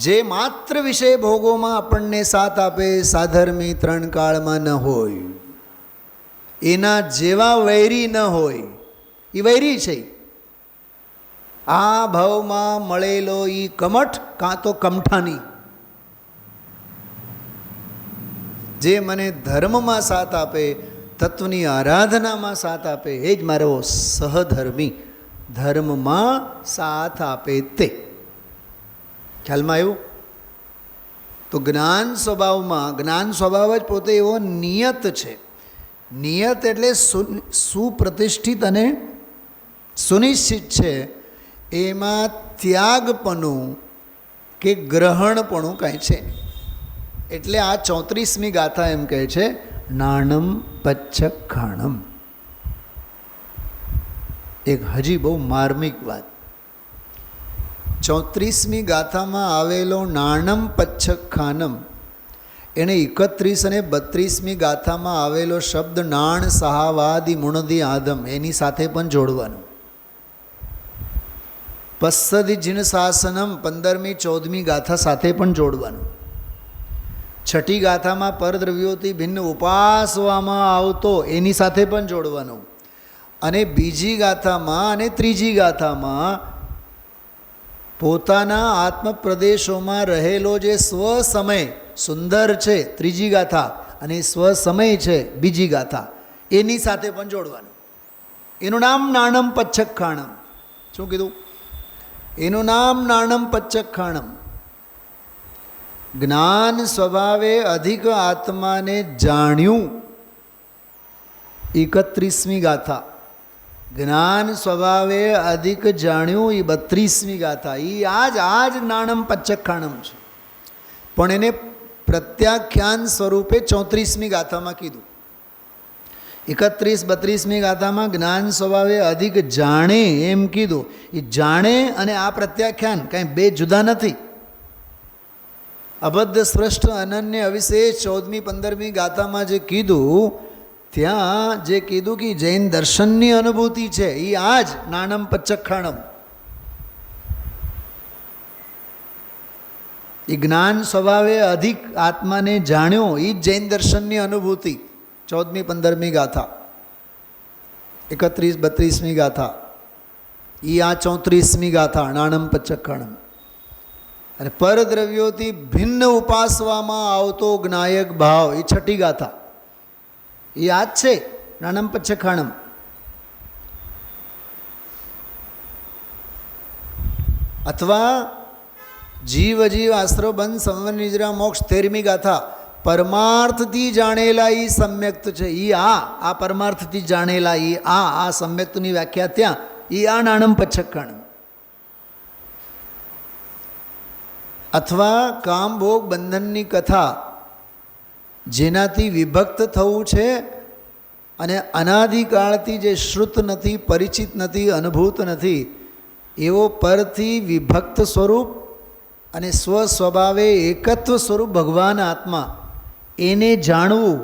જે માત્ર વિષય ભોગોમાં આપણને સાથ આપે, સાધર્મી 3 કાળમાં ન હોય, એના જેવા વૈરી ન હોય, એ વૈરી છે. આ ભાવમાં મળેલો એ કમઠ કાં તો કમઠાની. જે મને ધર્મમાં સાથ આપે, તત્વની આરાધનામાં સાથ આપે, એ જ મારો સહધર્મી. ધર્મમાં સાથ આપે તે. ખ્યાલમાં આવ્યું? તો જ્ઞાન સ્વભાવ જ પોતે એવો નિયત છે. નિયત એટલે સુપ્રતિષ્ઠિત અને સુનિશ્ચિત છે. એમાં ત્યાગપણું કે ગ્રહણપણું કાંઈ છે. એટલે આ 34મી ગાથા એમ કહે છે, નાણમ પચ્છખાણમ. એક હજી બહુ માર્મિક વાત, 34મી ગાથામાં આવેલો નાણમ પચ્છખાનમ, એણે 31 અને 32મી ગાથામાં આવેલો શબ્દ નાણ સહાવાદિ મુણદી આદમ, એની સાથે પણ જોડવાનું. પસ્સધિ જીન શાસનમ 15મી 14મી ગાથા સાથે પણ જોડવાનું. છઠ્ઠી ગાથામાં પરદ્રવ્યોથી ભિન્ન ઉપાસવામાં આવતો એની સાથે પણ જોડવાનું. અને બીજી ગાથામાં અને ત્રીજી ગાથામાં પોતાના આત્મપ્રદેશોમાં રહેલો જે સ્વસમય સુંદર છે ત્રીજી ગાથા, અને સ્વસમય છે બીજી ગાથા, એની સાથે પણ જોડવાનું. એનું નામ નાણમ પચ્છખાણમ. શું કીધું? એનું નામ નાણમ પચ્છખાણમ. જ્ઞાન સ્વભાવે અધિક આત્માને જાણ્યું 31મી ગાથા. જ્ઞાન સ્વભાવે અધિક જાણ્યું એ 32મી ગાથા. એ આ જ નાણમ પચ્છખાણમ છે, પણ એને પ્રત્યાખ્યાન સ્વરૂપે 34મી ગાથામાં કીધું. 31-32મી ગાથામાં જ્ઞાન સ્વભાવે અધિક જાણે એમ કીધું. એ જાણે અને આ પ્રત્યાખ્યાન કાંઈ બે જુદા નથી. અબદ્ધ સ્પષ્ટ અનન્ય અવિશેષ 14મી 15મી ગાથામાં જે કીધું, ત્યાં જે કીધું કે જૈન દર્શનની અનુભૂતિ છે એ આ જ નાણમ પચ્છખાણમ. એ જ્ઞાન સ્વભાવે અધિક આત્માને જાણ્યો એ જ જૈન દર્શનની અનુભૂતિ. 14મી 15મી ગાથા, 31-32મી ગાથા, એ આ 34મી ગાથા નાણમ પચ્છખાણમ. અને પરદ્રવ્યોથી ભિન્ન ઉપાસવામાં આવતો જ્ઞાયક ભાવ એ છઠ્ઠી ગાથા. એ આ જ છે નાણમ પચ્છખાણમ. અથવા જીવ અજીવ આશ્રવ બંધ સંવર નિજરા મોક્ષ 13મી ગાથા. પરમાર્થથી જાણેલા એ સમ્યક્ત છે. એ આ પરમાર્થથી જાણેલા એ આ સમ્યક્તની વ્યાખ્યા ત્યાં. એ આ નાણમ પચ્છખાણમ. અથવા કામ ભોગ બંધનની કથા, જેનાથી વિભક્ત થવું છે અને અનાદિકાળથી જે શ્રુત નથી, પરિચિત નથી, અનુભૂત નથી, એવો પરથી વિભક્ત સ્વરૂપ અને સ્વસ્વભાવે એકત્વ સ્વરૂપ ભગવાન આત્મા, એને જાણવું,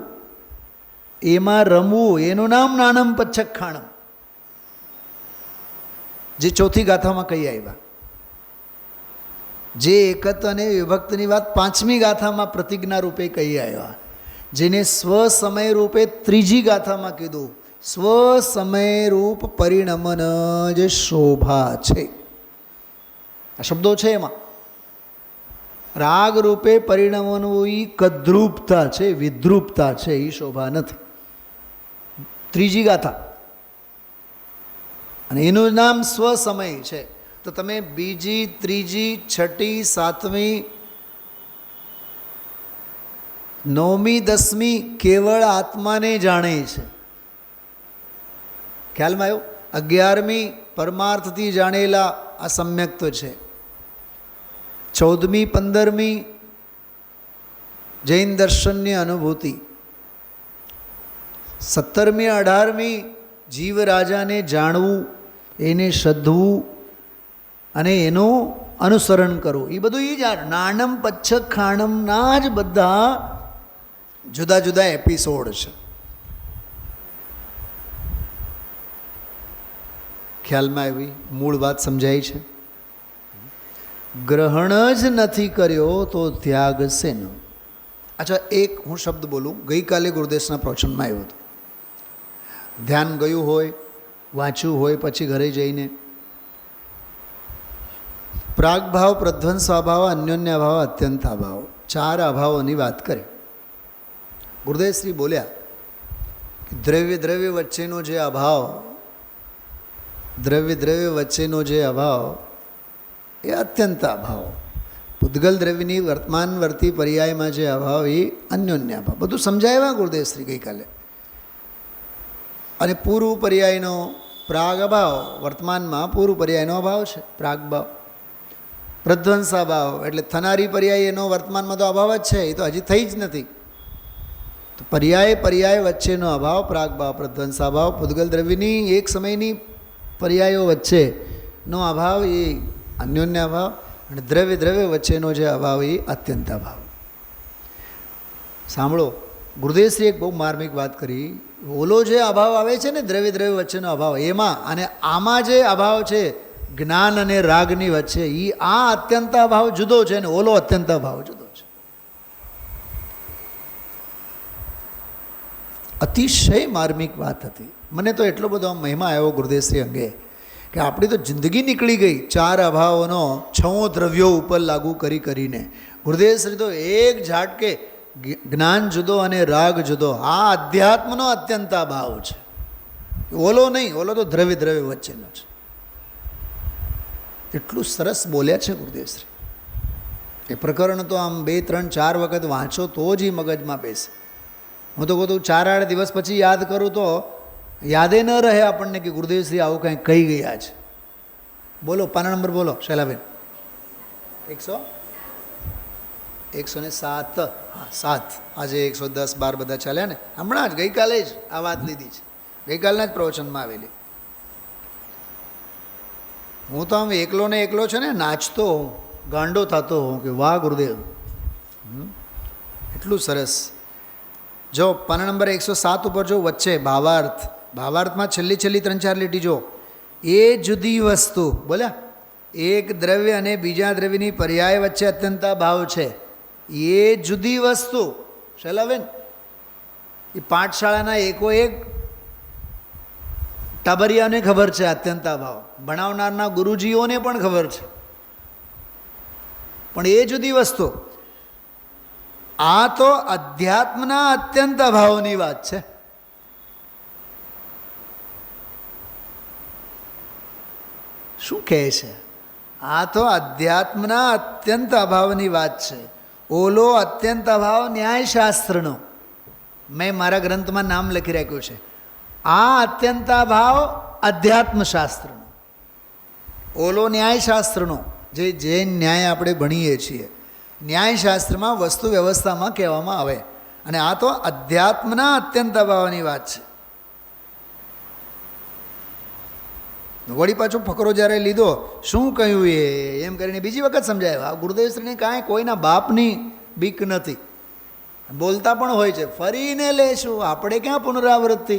એમાં રમવું, એનું નામ નાણમ પચ્છખાણમ. જે ચોથી ગાથામાં કહી આવ્યા. જે એકત્વ અને વિભક્તની વાત 5મી ગાથામાં પ્રતિજ્ઞા રૂપે કહી આવ્યા. જેને સ્વસમય રૂપે ત્રીજી ગાથામાં કીધું. સ્વસમય રૂપ પરિણમન જે શોભા છે, આ શબ્દો છે એમાં. રાગ રૂપે પરિણમવાનું એ કદ્રૂપતા છે, વિદ્રૂપતા છે, એ શોભા નથી. ત્રીજી ગાથા, અને એનું નામ સ્વસમય છે. તો તમે બીજી, ત્રીજી, છઠ્ઠી, 7મી, 9મી, 10મી કેવળ આત્માને જાણે છે. ખ્યાલમાં આવ્યો? 11મી પરમાર્થથી જાણેલા આ સમ્યક્ત છે. 14મી 15મી જૈન દર્શનની અનુભૂતિ. 17મી 18મી જીવ રાજાને જાણવું, એને શ્રદ્ધવું અને એનું અનુસરણ કરવું. એ બધું એ જ નાણમ પચ્છખાણમના જ બધા જુદા જુદા એપિસોડ છે. ખ્યાલમાં આવી? મૂળ વાત સમજાય છે? ગ્રહણ જ નથી કર્યો તો ત્યાગ શેનો? અચ્છા, એક હું શબ્દ બોલું. ગઈકાલે ગુરુદેવના પ્રવચનમાં આવ્યો હતો. ધ્યાન ગયું હોય, વાંચ્યું હોય, પછી ઘરે જઈને પ્રાગભાવ, પ્રધ્વંસ અભાવ, અન્યોન્ય અભાવ, અત્યંત અભાવ, 4 અભાવોની વાત કરી. ગુરુદેવશ્રી બોલ્યા કે દ્રવ્ય વચ્ચેનો જે અભાવ, દ્રવ્ય વચ્ચેનો જે અભાવ એ અત્યંત અભાવ. પૂતગલ દ્રવ્યની વર્તમાન વર્તી પર્યાયમાં જે અભાવ એ અન્યોન્ય અભાવ. બધું સમજાવ્યા ગુરુદેવશ્રી ગઈકાલે. અને પૂર્વ પર્યાયનો પ્રાગ અભાવ, વર્તમાનમાં પૂર્વ પર્યાયનો અભાવ છે પ્રાગભાવ. પ્રધ્વંસાભાવ એટલે થનારી પર્યાય એનો વર્તમાનમાં તો અભાવ જ છે, એ તો હજી થઈ જ નથી. તો પર્યાય વચ્ચેનો અભાવ પ્રાગભાવ, પ્રધ્વંસાભાવ. પૂતગલ દ્રવ્યની એક સમયની પર્યાયો વચ્ચેનો અભાવ એ અન્યોન્ય અભાવ. અને દ્રવ્ય વચ્ચેનો જે અભાવ એ અત્યંત અભાવ. સાંભળો, ગુરુદેવશ્રી એક બહુ માર્મિક વાત કરી. ઓલો જે અભાવ આવે છે ને દ્રવ્ય વચ્ચેનો અભાવ, એમાં અને આમાં જે અભાવ છે જ્ઞાન અને રાગની વચ્ચે આ અત્યંતા ભાવ જુદો છે ને ઓલો અત્યંતા ભાવ જુદો છે. અતિશય માર્મિક વાત હતી. મને તો એટલો બધો મહિમા આવ્યો ગુરુદેવશ્રી અંગે કે આપણી તો જિંદગી નીકળી ગઈ 4 અભાવોનો 6 દ્રવ્યો ઉપર લાગુ કરીને. ગુરુદેવશ્રી તો એક ઝાટકે જ્ઞાન જુદો અને રાગ જુદો, આ અધ્યાત્મનો અત્યંતા ભાવ છે, ઓલો નહીં. ઓલો તો દ્રવ્ય વચ્ચેનો છે. એટલું સરસ બોલ્યા છે ગુરુદેવશ્રી. એ પ્રકરણ તો આમ 2, 3, 4 વખત વાંચો તો જ એ મગજમાં બેસે. હું તો કહું 4-8 દિવસ પછી યાદ કરું તો યાદે ન રહે આપણને કે ગુરુદેવશ્રી આવું કંઈ કહી ગયા છે. બોલો, પાના નંબર બોલો શૈલાબેન. 107. હા 7. આજે 110, 12 બધા ચાલ્યા ને. હમણાં જ ગઈકાલે જ આ વાત લીધી છે, ગઈકાલના જ પ્રવચનમાં આવેલી. હું તો આમ એકલો ને એકલો છે ને નાચતો હોઉં, ગાંડો થતો હોઉં કે વાહ ગુરુદેવ, એટલું સરસ. જો પાના નંબર 107 ઉપર જો વચ્ચે ભાવાર્થમાં છેલ્લી 3-4 લીટી જો, એ જુદી વસ્તુ બોલ્યા, એક દ્રવ્ય અને બીજા દ્રવ્યની પર્યાય વચ્ચે અત્યંતા ભાવ છે. એ જુદી વસ્તુ શૈલાબેન, એ પાઠશાળાના એકોએક ટાબરિયાને ખબર છે અત્યંતા ભાવ, ભણાવનારના ગુરુજીઓને પણ ખબર છે, પણ એ જુદી વસ્તુ. આ તો અધ્યાત્મના અત્યંત ભાવની વાત છે. શું કહે છે? આ તો અધ્યાત્મના અત્યંત અભાવની વાત છે. ઓલો અત્યંત અભાવ ન્યાયશાસ્ત્રનો, મેં મારા ગ્રંથમાં નામ લખી રાખ્યું છે. આ અત્યંતા ભાવ અધ્યાત્મશાસ્ત્રનો, ઓલો ન્યાયશાસ્ત્રનો, જે ન્યાય આપણે ભણીએ છીએ. ન્યાયશાસ્ત્રમાં વસ્તુ વ્યવસ્થામાં કહેવામાં આવે, અને આ તો અધ્યાત્મના અત્યંત અભાવની વાત છે. વળી પાછો ફકરો જ્યારે લીધો, શું કહ્યું એમ કરીને બીજી વખત સમજાવ્યું. આ ગુરુદેવશ્રીને કાંઈ કોઈના બાપની બીક નથી, બોલતા પણ હોય છે, ફરીને લેશું, આપણે ક્યાં પુનરાવૃત્તિ.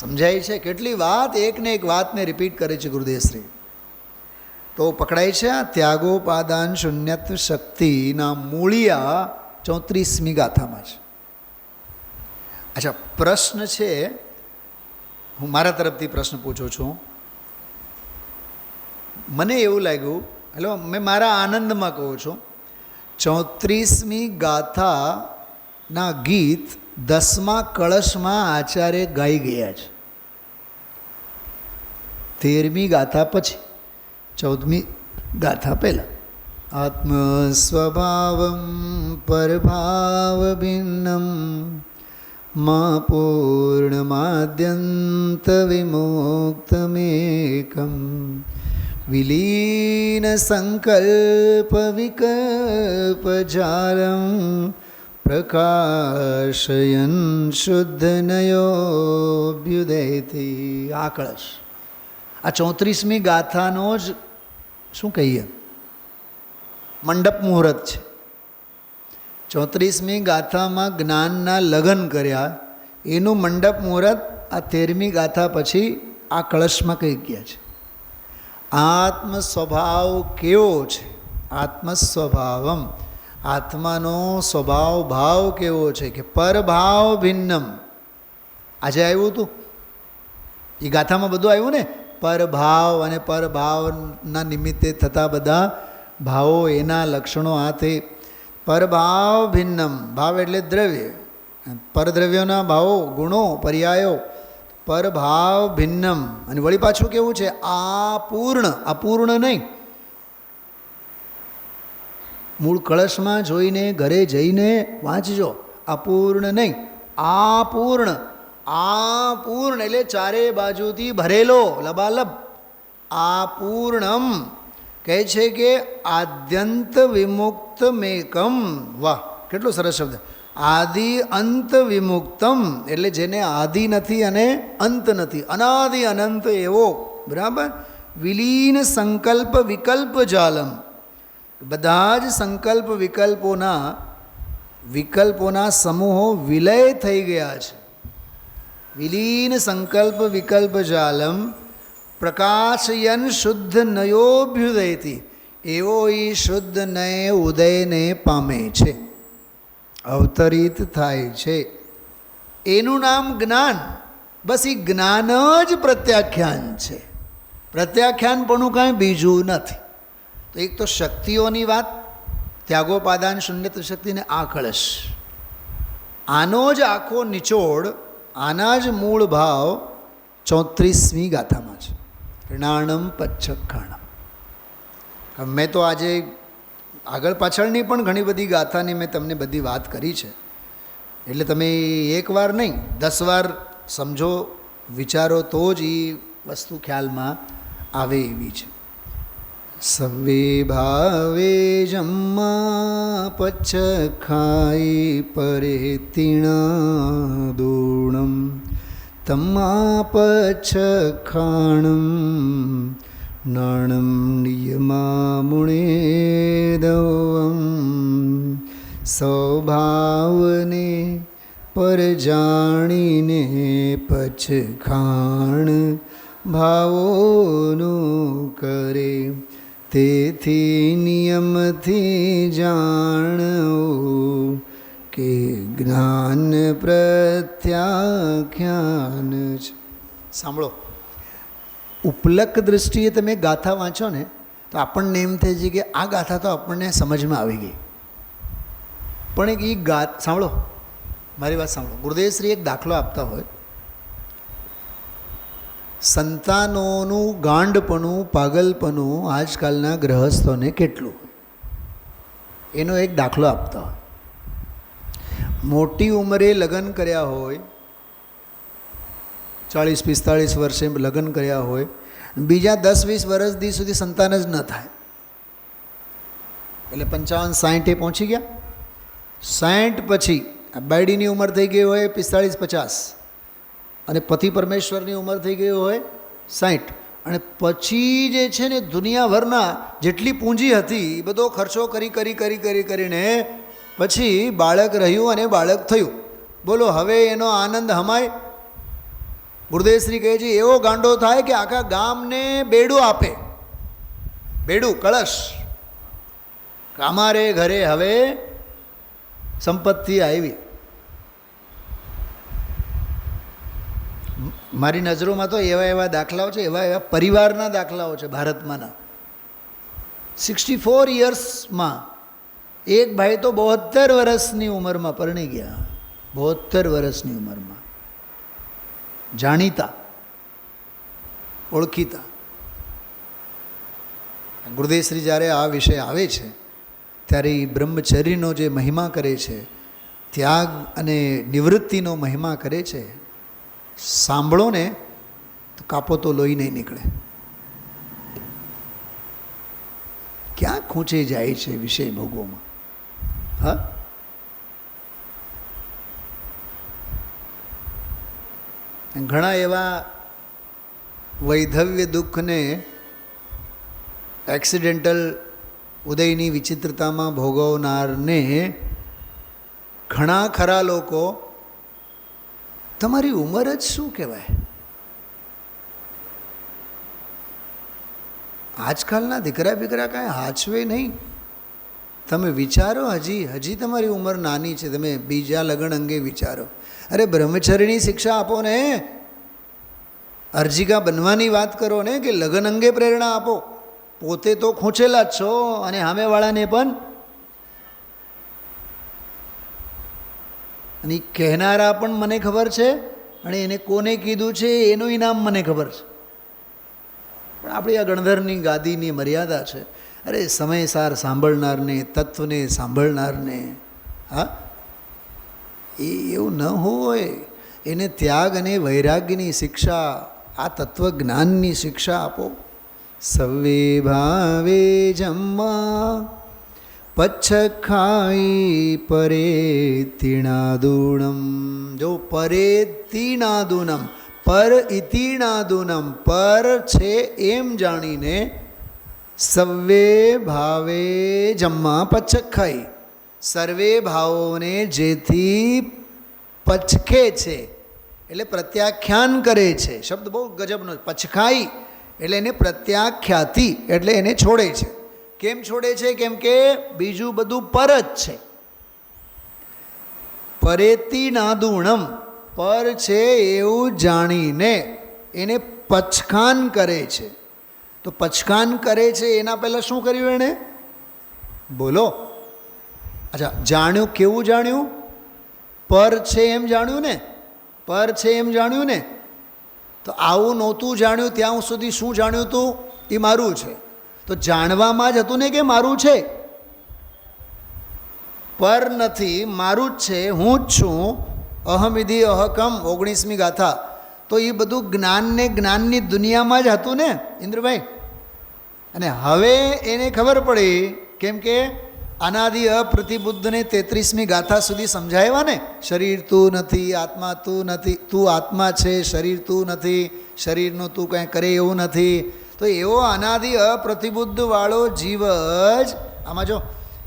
સમજાય છે કેટલી વાત, એકને એક વાતને રિપીટ કરે છે ગુરુદેવશ્રી. તો પકડાય છે આ ત્યાગોપાદાન શૂન્યત્વ શક્તિના મૂળિયા 34મી ગાથામાં છે. અચ્છા, પ્રશ્ન છે, હું મારા તરફથી પ્રશ્ન પૂછું છું. મને એવું લાગ્યું, હેલો, મેં મારા આનંદમાં કહું છું, 34મી ગાથાના ગીત 10મા કળશમાં આચાર્ય ગાઈ ગયા છે. 13મી ગાથા પછી 14મી ગાથા પહેલાં. આત્મ સ્વભાવમ પરભાવ ભિન્નમ મા પૂર્ણમાદ્યંત વિમુક્તમેકમ વિલીન સંકલ્પ વિકલ્પ જાલમ પ્રકાશયન શુદ્ધનયોભ્યુદયથી. આ કળશ, આ 34મી ગાથાનો જ શું કહીએ, મંડપ મુહૂર્ત છે. 34મી ગાથામાં જ્ઞાનના લગ્ન કર્યા, એનું મંડપ મુહૂર્ત આ 13મી ગાથા પછી આ કળશમાં કહી ગયા છે. આત્મ સ્વભાવ કેવો છે? આત્મ સ્વભાવમ, આત્માનો સ્વભાવ ભાવ કેવો છે કે પરભાવ ભિન્નમ. આજે આવ્યું હતું એ ગાથામાં બધું આવ્યું ને, પરભાવ અને પરભાવના નિમિત્તે થતા બધા ભાવો, એના લક્ષણો. આ તે પરભાવ ભિન્નમ, ભાવ એટલે દ્રવ્ય, પરદ્રવ્યોના ભાવો, ગુણો, પર્યાયો. પરભાવ ભિન્નમ, અને વળી પાછું કેવું છે? આપૂર્ણ, અપૂર્ણ નહીં. મૂળ કળશમાં જોઈને ઘરે જઈને વાંચજો, અપૂર્ણ નહીં, આપૂર્ણ. આપૂર્ણ એટલે ચારે બાજુથી ભરેલો, લબાલબ. આપૂર્ણમ કહે છે કે આદ્યંત વિમુક્ત મેકમ. વાહ, કેટલો સરસ શબ્દ! આદિ અંત વિમુક્તમ એટલે જેને આદિ નથી અને અંત નથી, અનાદિ અનંત એવો. બરાબર. વિલીન સંકલ્પ વિકલ્પ જાલમ, બધા જ સંકલ્પ વિકલ્પોના સમૂહો વિલય થઈ ગયા છે. વિલીન સંકલ્પ વિકલ્પ જાલમ પ્રકાશયન શુદ્ધ નયોભ્યુદયતી, એવો એ શુદ્ધ નય ઉદયને પામે છે, અવતરિત થાય છે. એનું નામ જ્ઞાન. બસ એ જ્ઞાન જ પ્રત્યાખ્યાન છે. પ્રત્યાખ્યાન પણ કાંઈ બીજું નથી. તો એક તો શક્તિઓની વાત, ત્યાગોપાદાન શૂન્યત શક્તિને આ કળશ, આનો જ આખો નિચોડ, આના જ મૂળ ભાવ 34મી ગાથામાં છે. ઋણાણમ પચ્છખાણમ. મેં તો આજે આગળ પાછળની પણ ઘણી બધી ગાથાની મેં તમને બધી વાત કરી છે, એટલે તમે એકવાર નહીં 10 વાર સમજો, વિચારો તો જ એ વસ્તુ ખ્યાલમાં આવે એવી છે. સવે ભાવે જમ્મા પચ્છખાઈ પરે તિણાદૂણમ તમ્મા પચ્છખાણમ નાણમ નિયમા મુણેદવમ સ્વભાવને પર જાણીને પચ્છખાણ ભાવોનું કરે, તેથી નિયમથી જાણવું કે જ્ઞાન પ્રત્યાખ્યાન છે. સાંભળો, ઉપલક દૃષ્ટિએ તમે ગાથા વાંચો ને તો આપણને એમ થાય છે કે આ ગાથા તો આપણને સમજમાં આવી ગઈ, પણ એક એ સાંભળો, મારી વાત સાંભળો. ગુરુદેવશ્રી એક દાખલો આપતા હોય, સંતાનોનું ગાંડપણું, પાગલપણું આજકાલના ગ્રહસ્થોને કેટલું, એનો એક દાખલો આપતા હોય. મોટી ઉંમરે લગ્ન કર્યા હોય, 40-45 વર્ષે લગ્ન કર્યા હોય, બીજા 10-20 વર્ષ સુધી સંતાન જ ન થાય, એટલે 55-60 પહોંચી ગયા. 60 પછી બાયડીની ઉંમર થઈ ગઈ હોય 45-50, અને પતિ પરમેશ્વરની ઉંમર થઈ ગઈ હોય 60, અને પછી જે છે ને દુનિયાભરના જેટલી પૂંજી હતી એ બધો ખર્ચો કરીને પછી બાળક રહ્યું અને બાળક થયું. બોલો હવે એનો આનંદ હમાય? ગુરુદેવશ્રી કહે છે એવો ગાંડો થાય કે આખા ગામને બેડું આપે, બેડું કળશ, અમારે ઘરે હવે સંપત્તિ આવી. મારી નજરોમાં તો એવા દાખલાઓ છે, એવા પરિવારના દાખલાઓ છે ભારતમાંના. 64 યર્સમાં એક ભાઈ તો 72 વર્ષની ઉંમરમાં પરણી ગયા, 72 વર્ષની ઉંમરમાં, જાણીતા, ઓળખીતા. ગુરુદેવશ્રી જ્યારે આ વિષય આવે છે ત્યારે એ બ્રહ્મચર્યનો જે મહિમા કરે છે, ત્યાગ અને નિવૃત્તિનો મહિમા કરે છે, સાંભળો ને તો કાપો તો લોહી નહીં નીકળે. ક્યાં ખૂંચે જાય છે વિષય ભોગોમાં. હા, ઘણા એવા વૈધવ્ય દુઃખને એક્સિડેન્ટલ ઉદયની વિચિત્રતામાં ભોગવનારને ઘણા ખરા લોકો તમારી ઉંમર જ શું કહેવાય. આજકાલના દીકરા બીકરા કાંઈ હાચવે નહીં. તમે વિચારો, હજી તમારી ઉંમર નાની છે, તમે બીજા લગ્ન અંગે વિચારો. અરે બ્રહ્મચર્યની શિક્ષા આપો ને, અર્જિકા બનવાની વાત કરો ને, કે લગ્ન અંગે પ્રેરણા આપો. પોતે તો ખૂંચેલા જ છો અને સામેવાળાને પણ. અને કહેનારા પણ મને ખબર છે, અને એને કોને કીધું છે એનું ઇનામ મને ખબર છે. પણ આપણી આ ગણધરની ગાદીની મર્યાદા છે. અરે સમયસાર સાંભળનારને, તત્વને સાંભળનારને, હા, એવું ન હોય. એને ત્યાગ અને વૈરાગ્યની શિક્ષા, આ તત્વજ્ઞાનની શિક્ષા આપો. સવે ભાવે જમ્મા પચ્છખાઈ પરે તિણાદૂણમ. જો પરે તિણાદૂનમ, પર ઇતિણાદૂનમ, પર છે એમ જાણીને સવે ભાવે જમ્મા પચ્છખાઈ, સર્વે ભાવોને જેથી પચખે છે એટલે પ્રત્યાખ્યાન કરે છે. શબ્દ બહુ ગજબનો. પચખાઈ એટલે એને પ્રત્યાખ્યાતિ એટલે એને છોડે છે. કેમ છોડે છે? કેમ કે બીજું બધું પર જ છે. પરેતી નાદુણમ, પર છે એવું જાણીને એને પચખાન કરે છે. તો પચખાન કરે છે એના પહેલાં શું કર્યું એણે? બોલો. અચ્છા, જાણ્યું. કેવું જાણ્યું? પર છે એમ જાણ્યું ને, પર છે એમ જાણ્યું ને. તો આવું નહોતું જાણ્યું ત્યાં સુધી શું જાણ્યું હતું? એ મારું છે. તો જાણવામાં જ હતું ને કે મારું છે. પર નથી, મારું જ છે, હું જ છું. અહમિધિ અહકમ 19મી ગાથા. તો એ બધું જ્ઞાનને જ્ઞાનની દુનિયામાં જ હતું ને ઇન્દ્રભાઈ. અને હવે એને ખબર પડી, કેમ કે અનાદિ અપ્રતિબુદ્ધને 33મી ગાથા સુધી સમજાવ્યા ને. શરીર તું નથી, આત્મા તું નથી, તું આત્મા છે, શરીર તું નથી, શરીરનું તું કંઈ કરે એવું નથી. તો એવો અનાદિ અપ્રતિબુદ્ધવાળો જીવ જ આમાં જો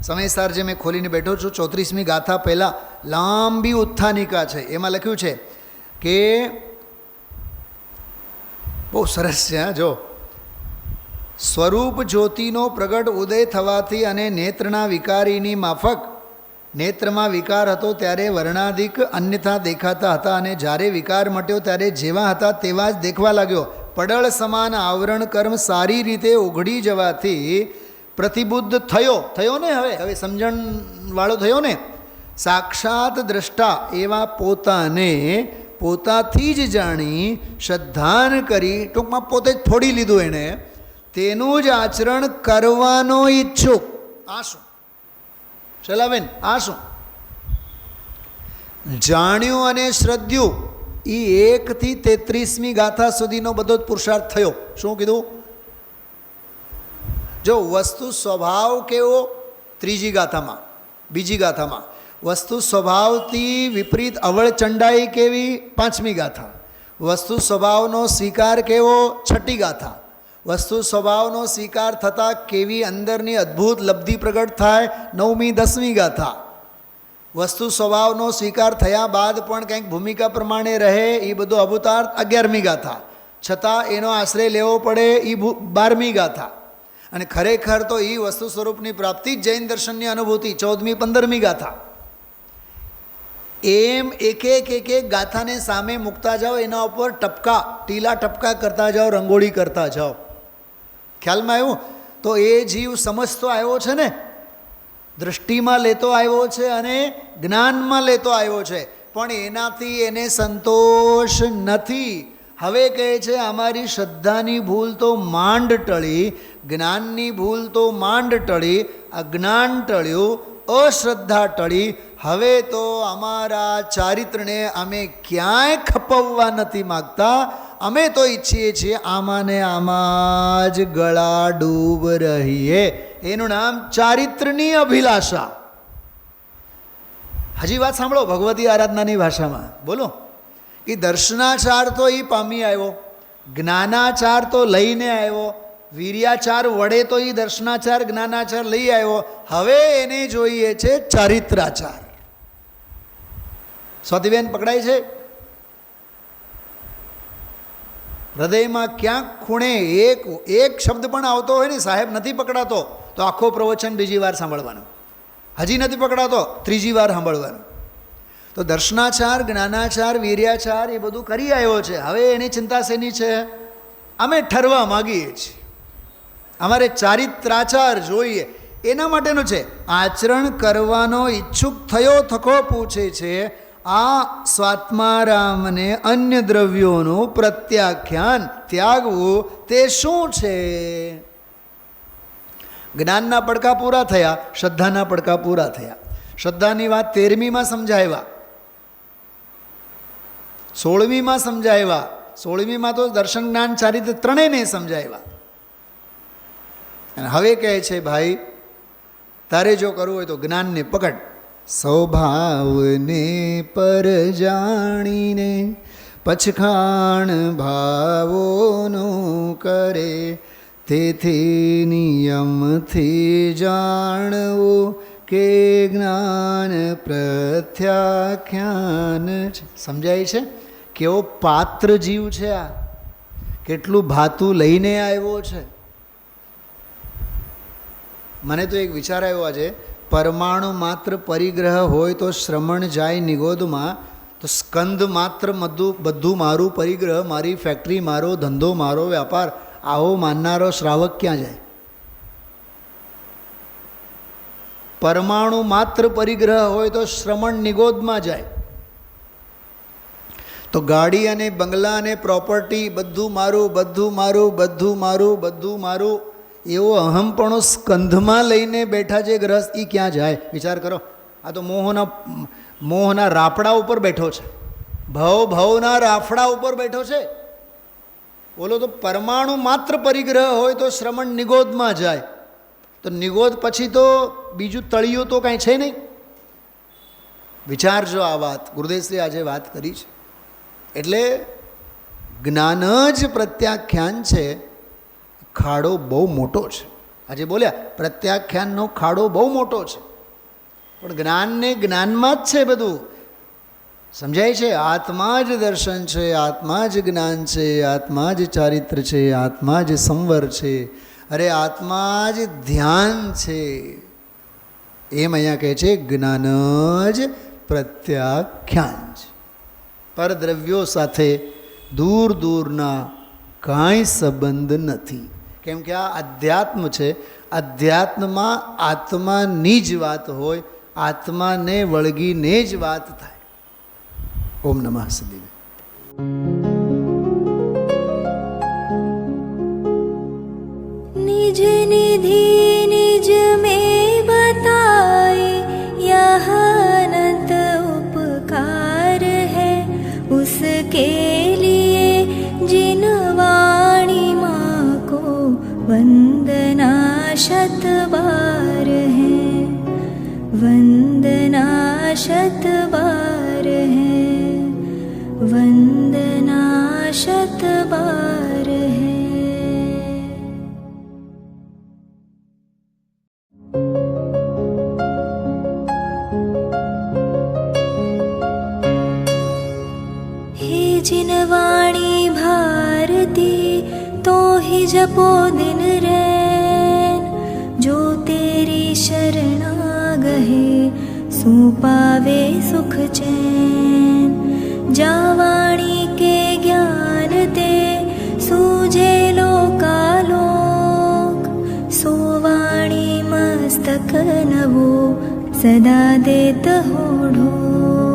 સમયસાર જે મેં ખોલીને બેઠો છું 34મી ગાથા પહેલાં લાંબી ઉત્થાનિકા છે, એમાં લખ્યું છે કે બહુ સરસ છે. જો સ્વરૂપ જ્યોતિનો પ્રગટ ઉદય થવાથી અને નેત્રના વિકારીની માફક, નેત્રમાં વિકાર હતો ત્યારે વર્ણાધિક અન્યથા દેખાતા હતા, અને જ્યારે વિકાર મટ્યો ત્યારે જેવા હતા તેવા જ દેખવા લાગ્યો. પડળ સમાન આવરણ કર્મ સારી રીતે ઉઘડી જવાથી પ્રતિબુદ્ધ થયો ને. હવે સમજણવાળો થયો ને. સાક્ષાત દ્રષ્ટા એવા પોતાને પોતાથી જ જાણી શ્રદ્ધાન કરી, ટૂંકમાં પોતે જ ફોડી લીધું એણે, તેનું જ આચરણ કરવાનો ઈચ્છુક. આ શું શલાબેન? આ શું? જાણ્યું અને શ્રદ્ધ્યું. એ 1 થી 33મી ગાથા સુધીનો બધો જ પુરુષાર્થ થયો. શું કીધું? જો વસ્તુ સ્વભાવ કેવો? 3જી ગાથામાં, 2જી ગાથામાં. વસ્તુ સ્વભાવથી વિપરીત અવળચંડાઈ કેવી? 5મી ગાથા. વસ્તુ સ્વભાવનો સ્વીકાર કેવો? 6ઠ્ઠી ગાથા. વસ્તુ સ્વભાવનો સ્વીકાર થતાં કેવી અંદરની અદ્ભુત લબ્ધિ પ્રગટ થાય? 9મી 10મી ગાથા. વસ્તુ સ્વભાવનો સ્વીકાર થયા બાદ પણ કંઈક ભૂમિકા પ્રમાણે રહે એ બધો અભૂતાર્થ 11મી ગાથા. છતાં એનો આશ્રય લેવો પડે એ 12મી ગાથા. અને ખરેખર તો એ વસ્તુ સ્વરૂપની પ્રાપ્તિ જ જૈન દર્શનની અનુભૂતિ 14મી 15મી ગાથા. એમ એક એક ગાથાને સામે મૂકતા જાઓ, એના ઉપર ટપકા, ટીલા ટપકા કરતા જાઓ, રંગોળી કરતા જાઓ. ખ્યાલમાં આવ્યું? તો એ જીવ સમજતો આવ્યો છે ને, દૃષ્ટિમાં લેતો આવ્યો છે અને જ્ઞાનમાં લેતો આવ્યો છે, પણ એનાથી એને સંતોષ નથી. હવે કહે છે અમારી શ્રદ્ધાની ભૂલ તો માંડ ટળી, જ્ઞાનની ભૂલ તો માંડ ટળી, અજ્ઞાન ટળ્યું, અશ્રદ્ધા ટળી. હવે તો અમારા ચારિત્રને અમે ક્યાંય ખપવવા નથી માગતા. અમે તો ઈચ્છીએ છીએ આમાં ને આમાં જ ગળા ડૂબ રહીએ. એનું નામ ચારિત્રની અભિલાષા. હજી વાત સાંભળો ભગવતી આરાધનાની ભાષામાં. બોલો. એ દર્શનાચાર તો એ પામી આવ્યો, જ્ઞાનાચાર તો લઈને આવ્યો, વીર્યાચાર વડે તો એ દર્શનાચાર જ્ઞાનાચાર લઈ આવ્યો. હવે એને જોઈએ છે ચારિત્રાચાર. સ્વાતિબેન પકડાય છે? હૃદયમાં ક્યાંક ખૂણે એક શબ્દ પણ આવતો હોય ને, સાહેબ નથી પકડાતો તો આખો પ્રવચન બીજી વાર સાંભળવાનો, હજી નથી પકડાતો 3જી વાર સાંભળવાનું. તો દર્શનાચાર, જ્ઞાનાચાર, વીર્યાચાર એ બધું કરી આવ્યો છે. હવે એની ચિંતા શેની છે? અમે ઠરવા માગીએ છીએ, અમારે ચારિત્રાચાર જોઈએ, એના માટેનું છે. આચરણ કરવાનો ઈચ્છુક થયો થકો પૂછે છે આ સ્વાત્મારામને અન્ય દ્રવ્યોનું પ્રત્યાખ્યાન ત્યાગવું તે શું છે? જ્ઞાનના પડકા પૂરા થયા, શ્રદ્ધાના પડકા પૂરા થયા. શ્રદ્ધાની વાત 13મીમાં સમજાવ્યા, 16મીમાં સમજાવ્યા, 16મીમાં તો દર્શન જ્ઞાન ચારિત્ર ત્રણેયને સમજાવ્યા. અને હવે કહે છે ભાઈ તારે જો કરવું હોય તો જ્ઞાનને પકડ. સ્વભાવને પર જાણીને પછખાણ ભાવોનું કરે, તેથી નિયમથી જાણવું કે જ્ઞાન પ્રત્યાખ્યાન છે. સમજાય છે? કેવો પાત્ર જીવ છે આ! કેટલું ભાતું લઈને આવ્યો છે. મને તો એક વિચાર આવ્યો આજે, પરમાણુ માત્ર પરિગ્રહ હોય તો શ્રમણ જાય નિગોદમાં, તો સ્કંદ માત્ર બધું મારું પરિગ્રહ, મારી ફેક્ટરી, મારો ધંધો, મારો વ્યાપાર, આવો માનનારો શ્રાવક ક્યાં જાય? પરમાણુ માત્ર પરિગ્રહ હોય તો શ્રમણ નિગોદમાં જાય. તો ગાડી અને બંગલા અને પ્રોપર્ટી બધું મારું, બધું મારું, બધું મારું, બધું મારું, એવો અહમપણો સ્કંધમાં લઈને બેઠા છે ગ્રસ્ત, એ ક્યાં જાય? વિચાર કરો. આ તો મોહના રાફડા ઉપર બેઠો છે, ભવના રાફડા ઉપર બેઠો છે. બોલો, તો પરમાણુ માત્ર પરિગ્રહ હોય તો શ્રમણ નિગોદમાં જાય. તો નિગોદ પછી તો બીજું તળિયું તો કાંઈ છે નહીં. વિચારજો આ વાત, ગુરુદેવશ્રી આજે વાત કરી છે. એટલે જ્ઞાન જ પ્રત્યાખ્યાન છે. ખાડો બહુ મોટો છે. આજે બોલ્યા પ્રત્યાખ્યાનનો ખાડો બહુ મોટો છે, પણ જ્ઞાનને જ્ઞાનમાં જ છે બધું. સમજાય છે? આત્મા જ દર્શન છે, આત્મા જ જ્ઞાન છે, આત્મા જ ચારિત્ર છે, આત્મા જ સંવર છે, અરે આત્મા જ ધ્યાન છે. એમ અહીંયા કહે છે જ્ઞાન જ પ્રત્યાખ્યાન છે. પરદ્રવ્યો સાથે દૂર દૂરના કાંઈ સંબંધ નથી. કેમ કે આ અધ્યાત્મ છે. અધ્યાત્મમાં આત્માની જ વાત હોય, આત્માને વળગીને જ વાત થાય. ઓમ નમઃ સદિવે. निज निधि निज में बताए, यह अनंत उपकार है उसके लिए जिन वाणी माँ को वंदना शत बार है, वंदना शत बार है, वंदना शत बार है. जिन वाणी भारती तो ही जपो दिन रैन, जो तेरी शरणा गहे सो पावे सुख चैन. जा वाणी के ज्ञान ते सूझे लोकालोक, सो वाणी मस्तक नवो सदा देत हो ढोक.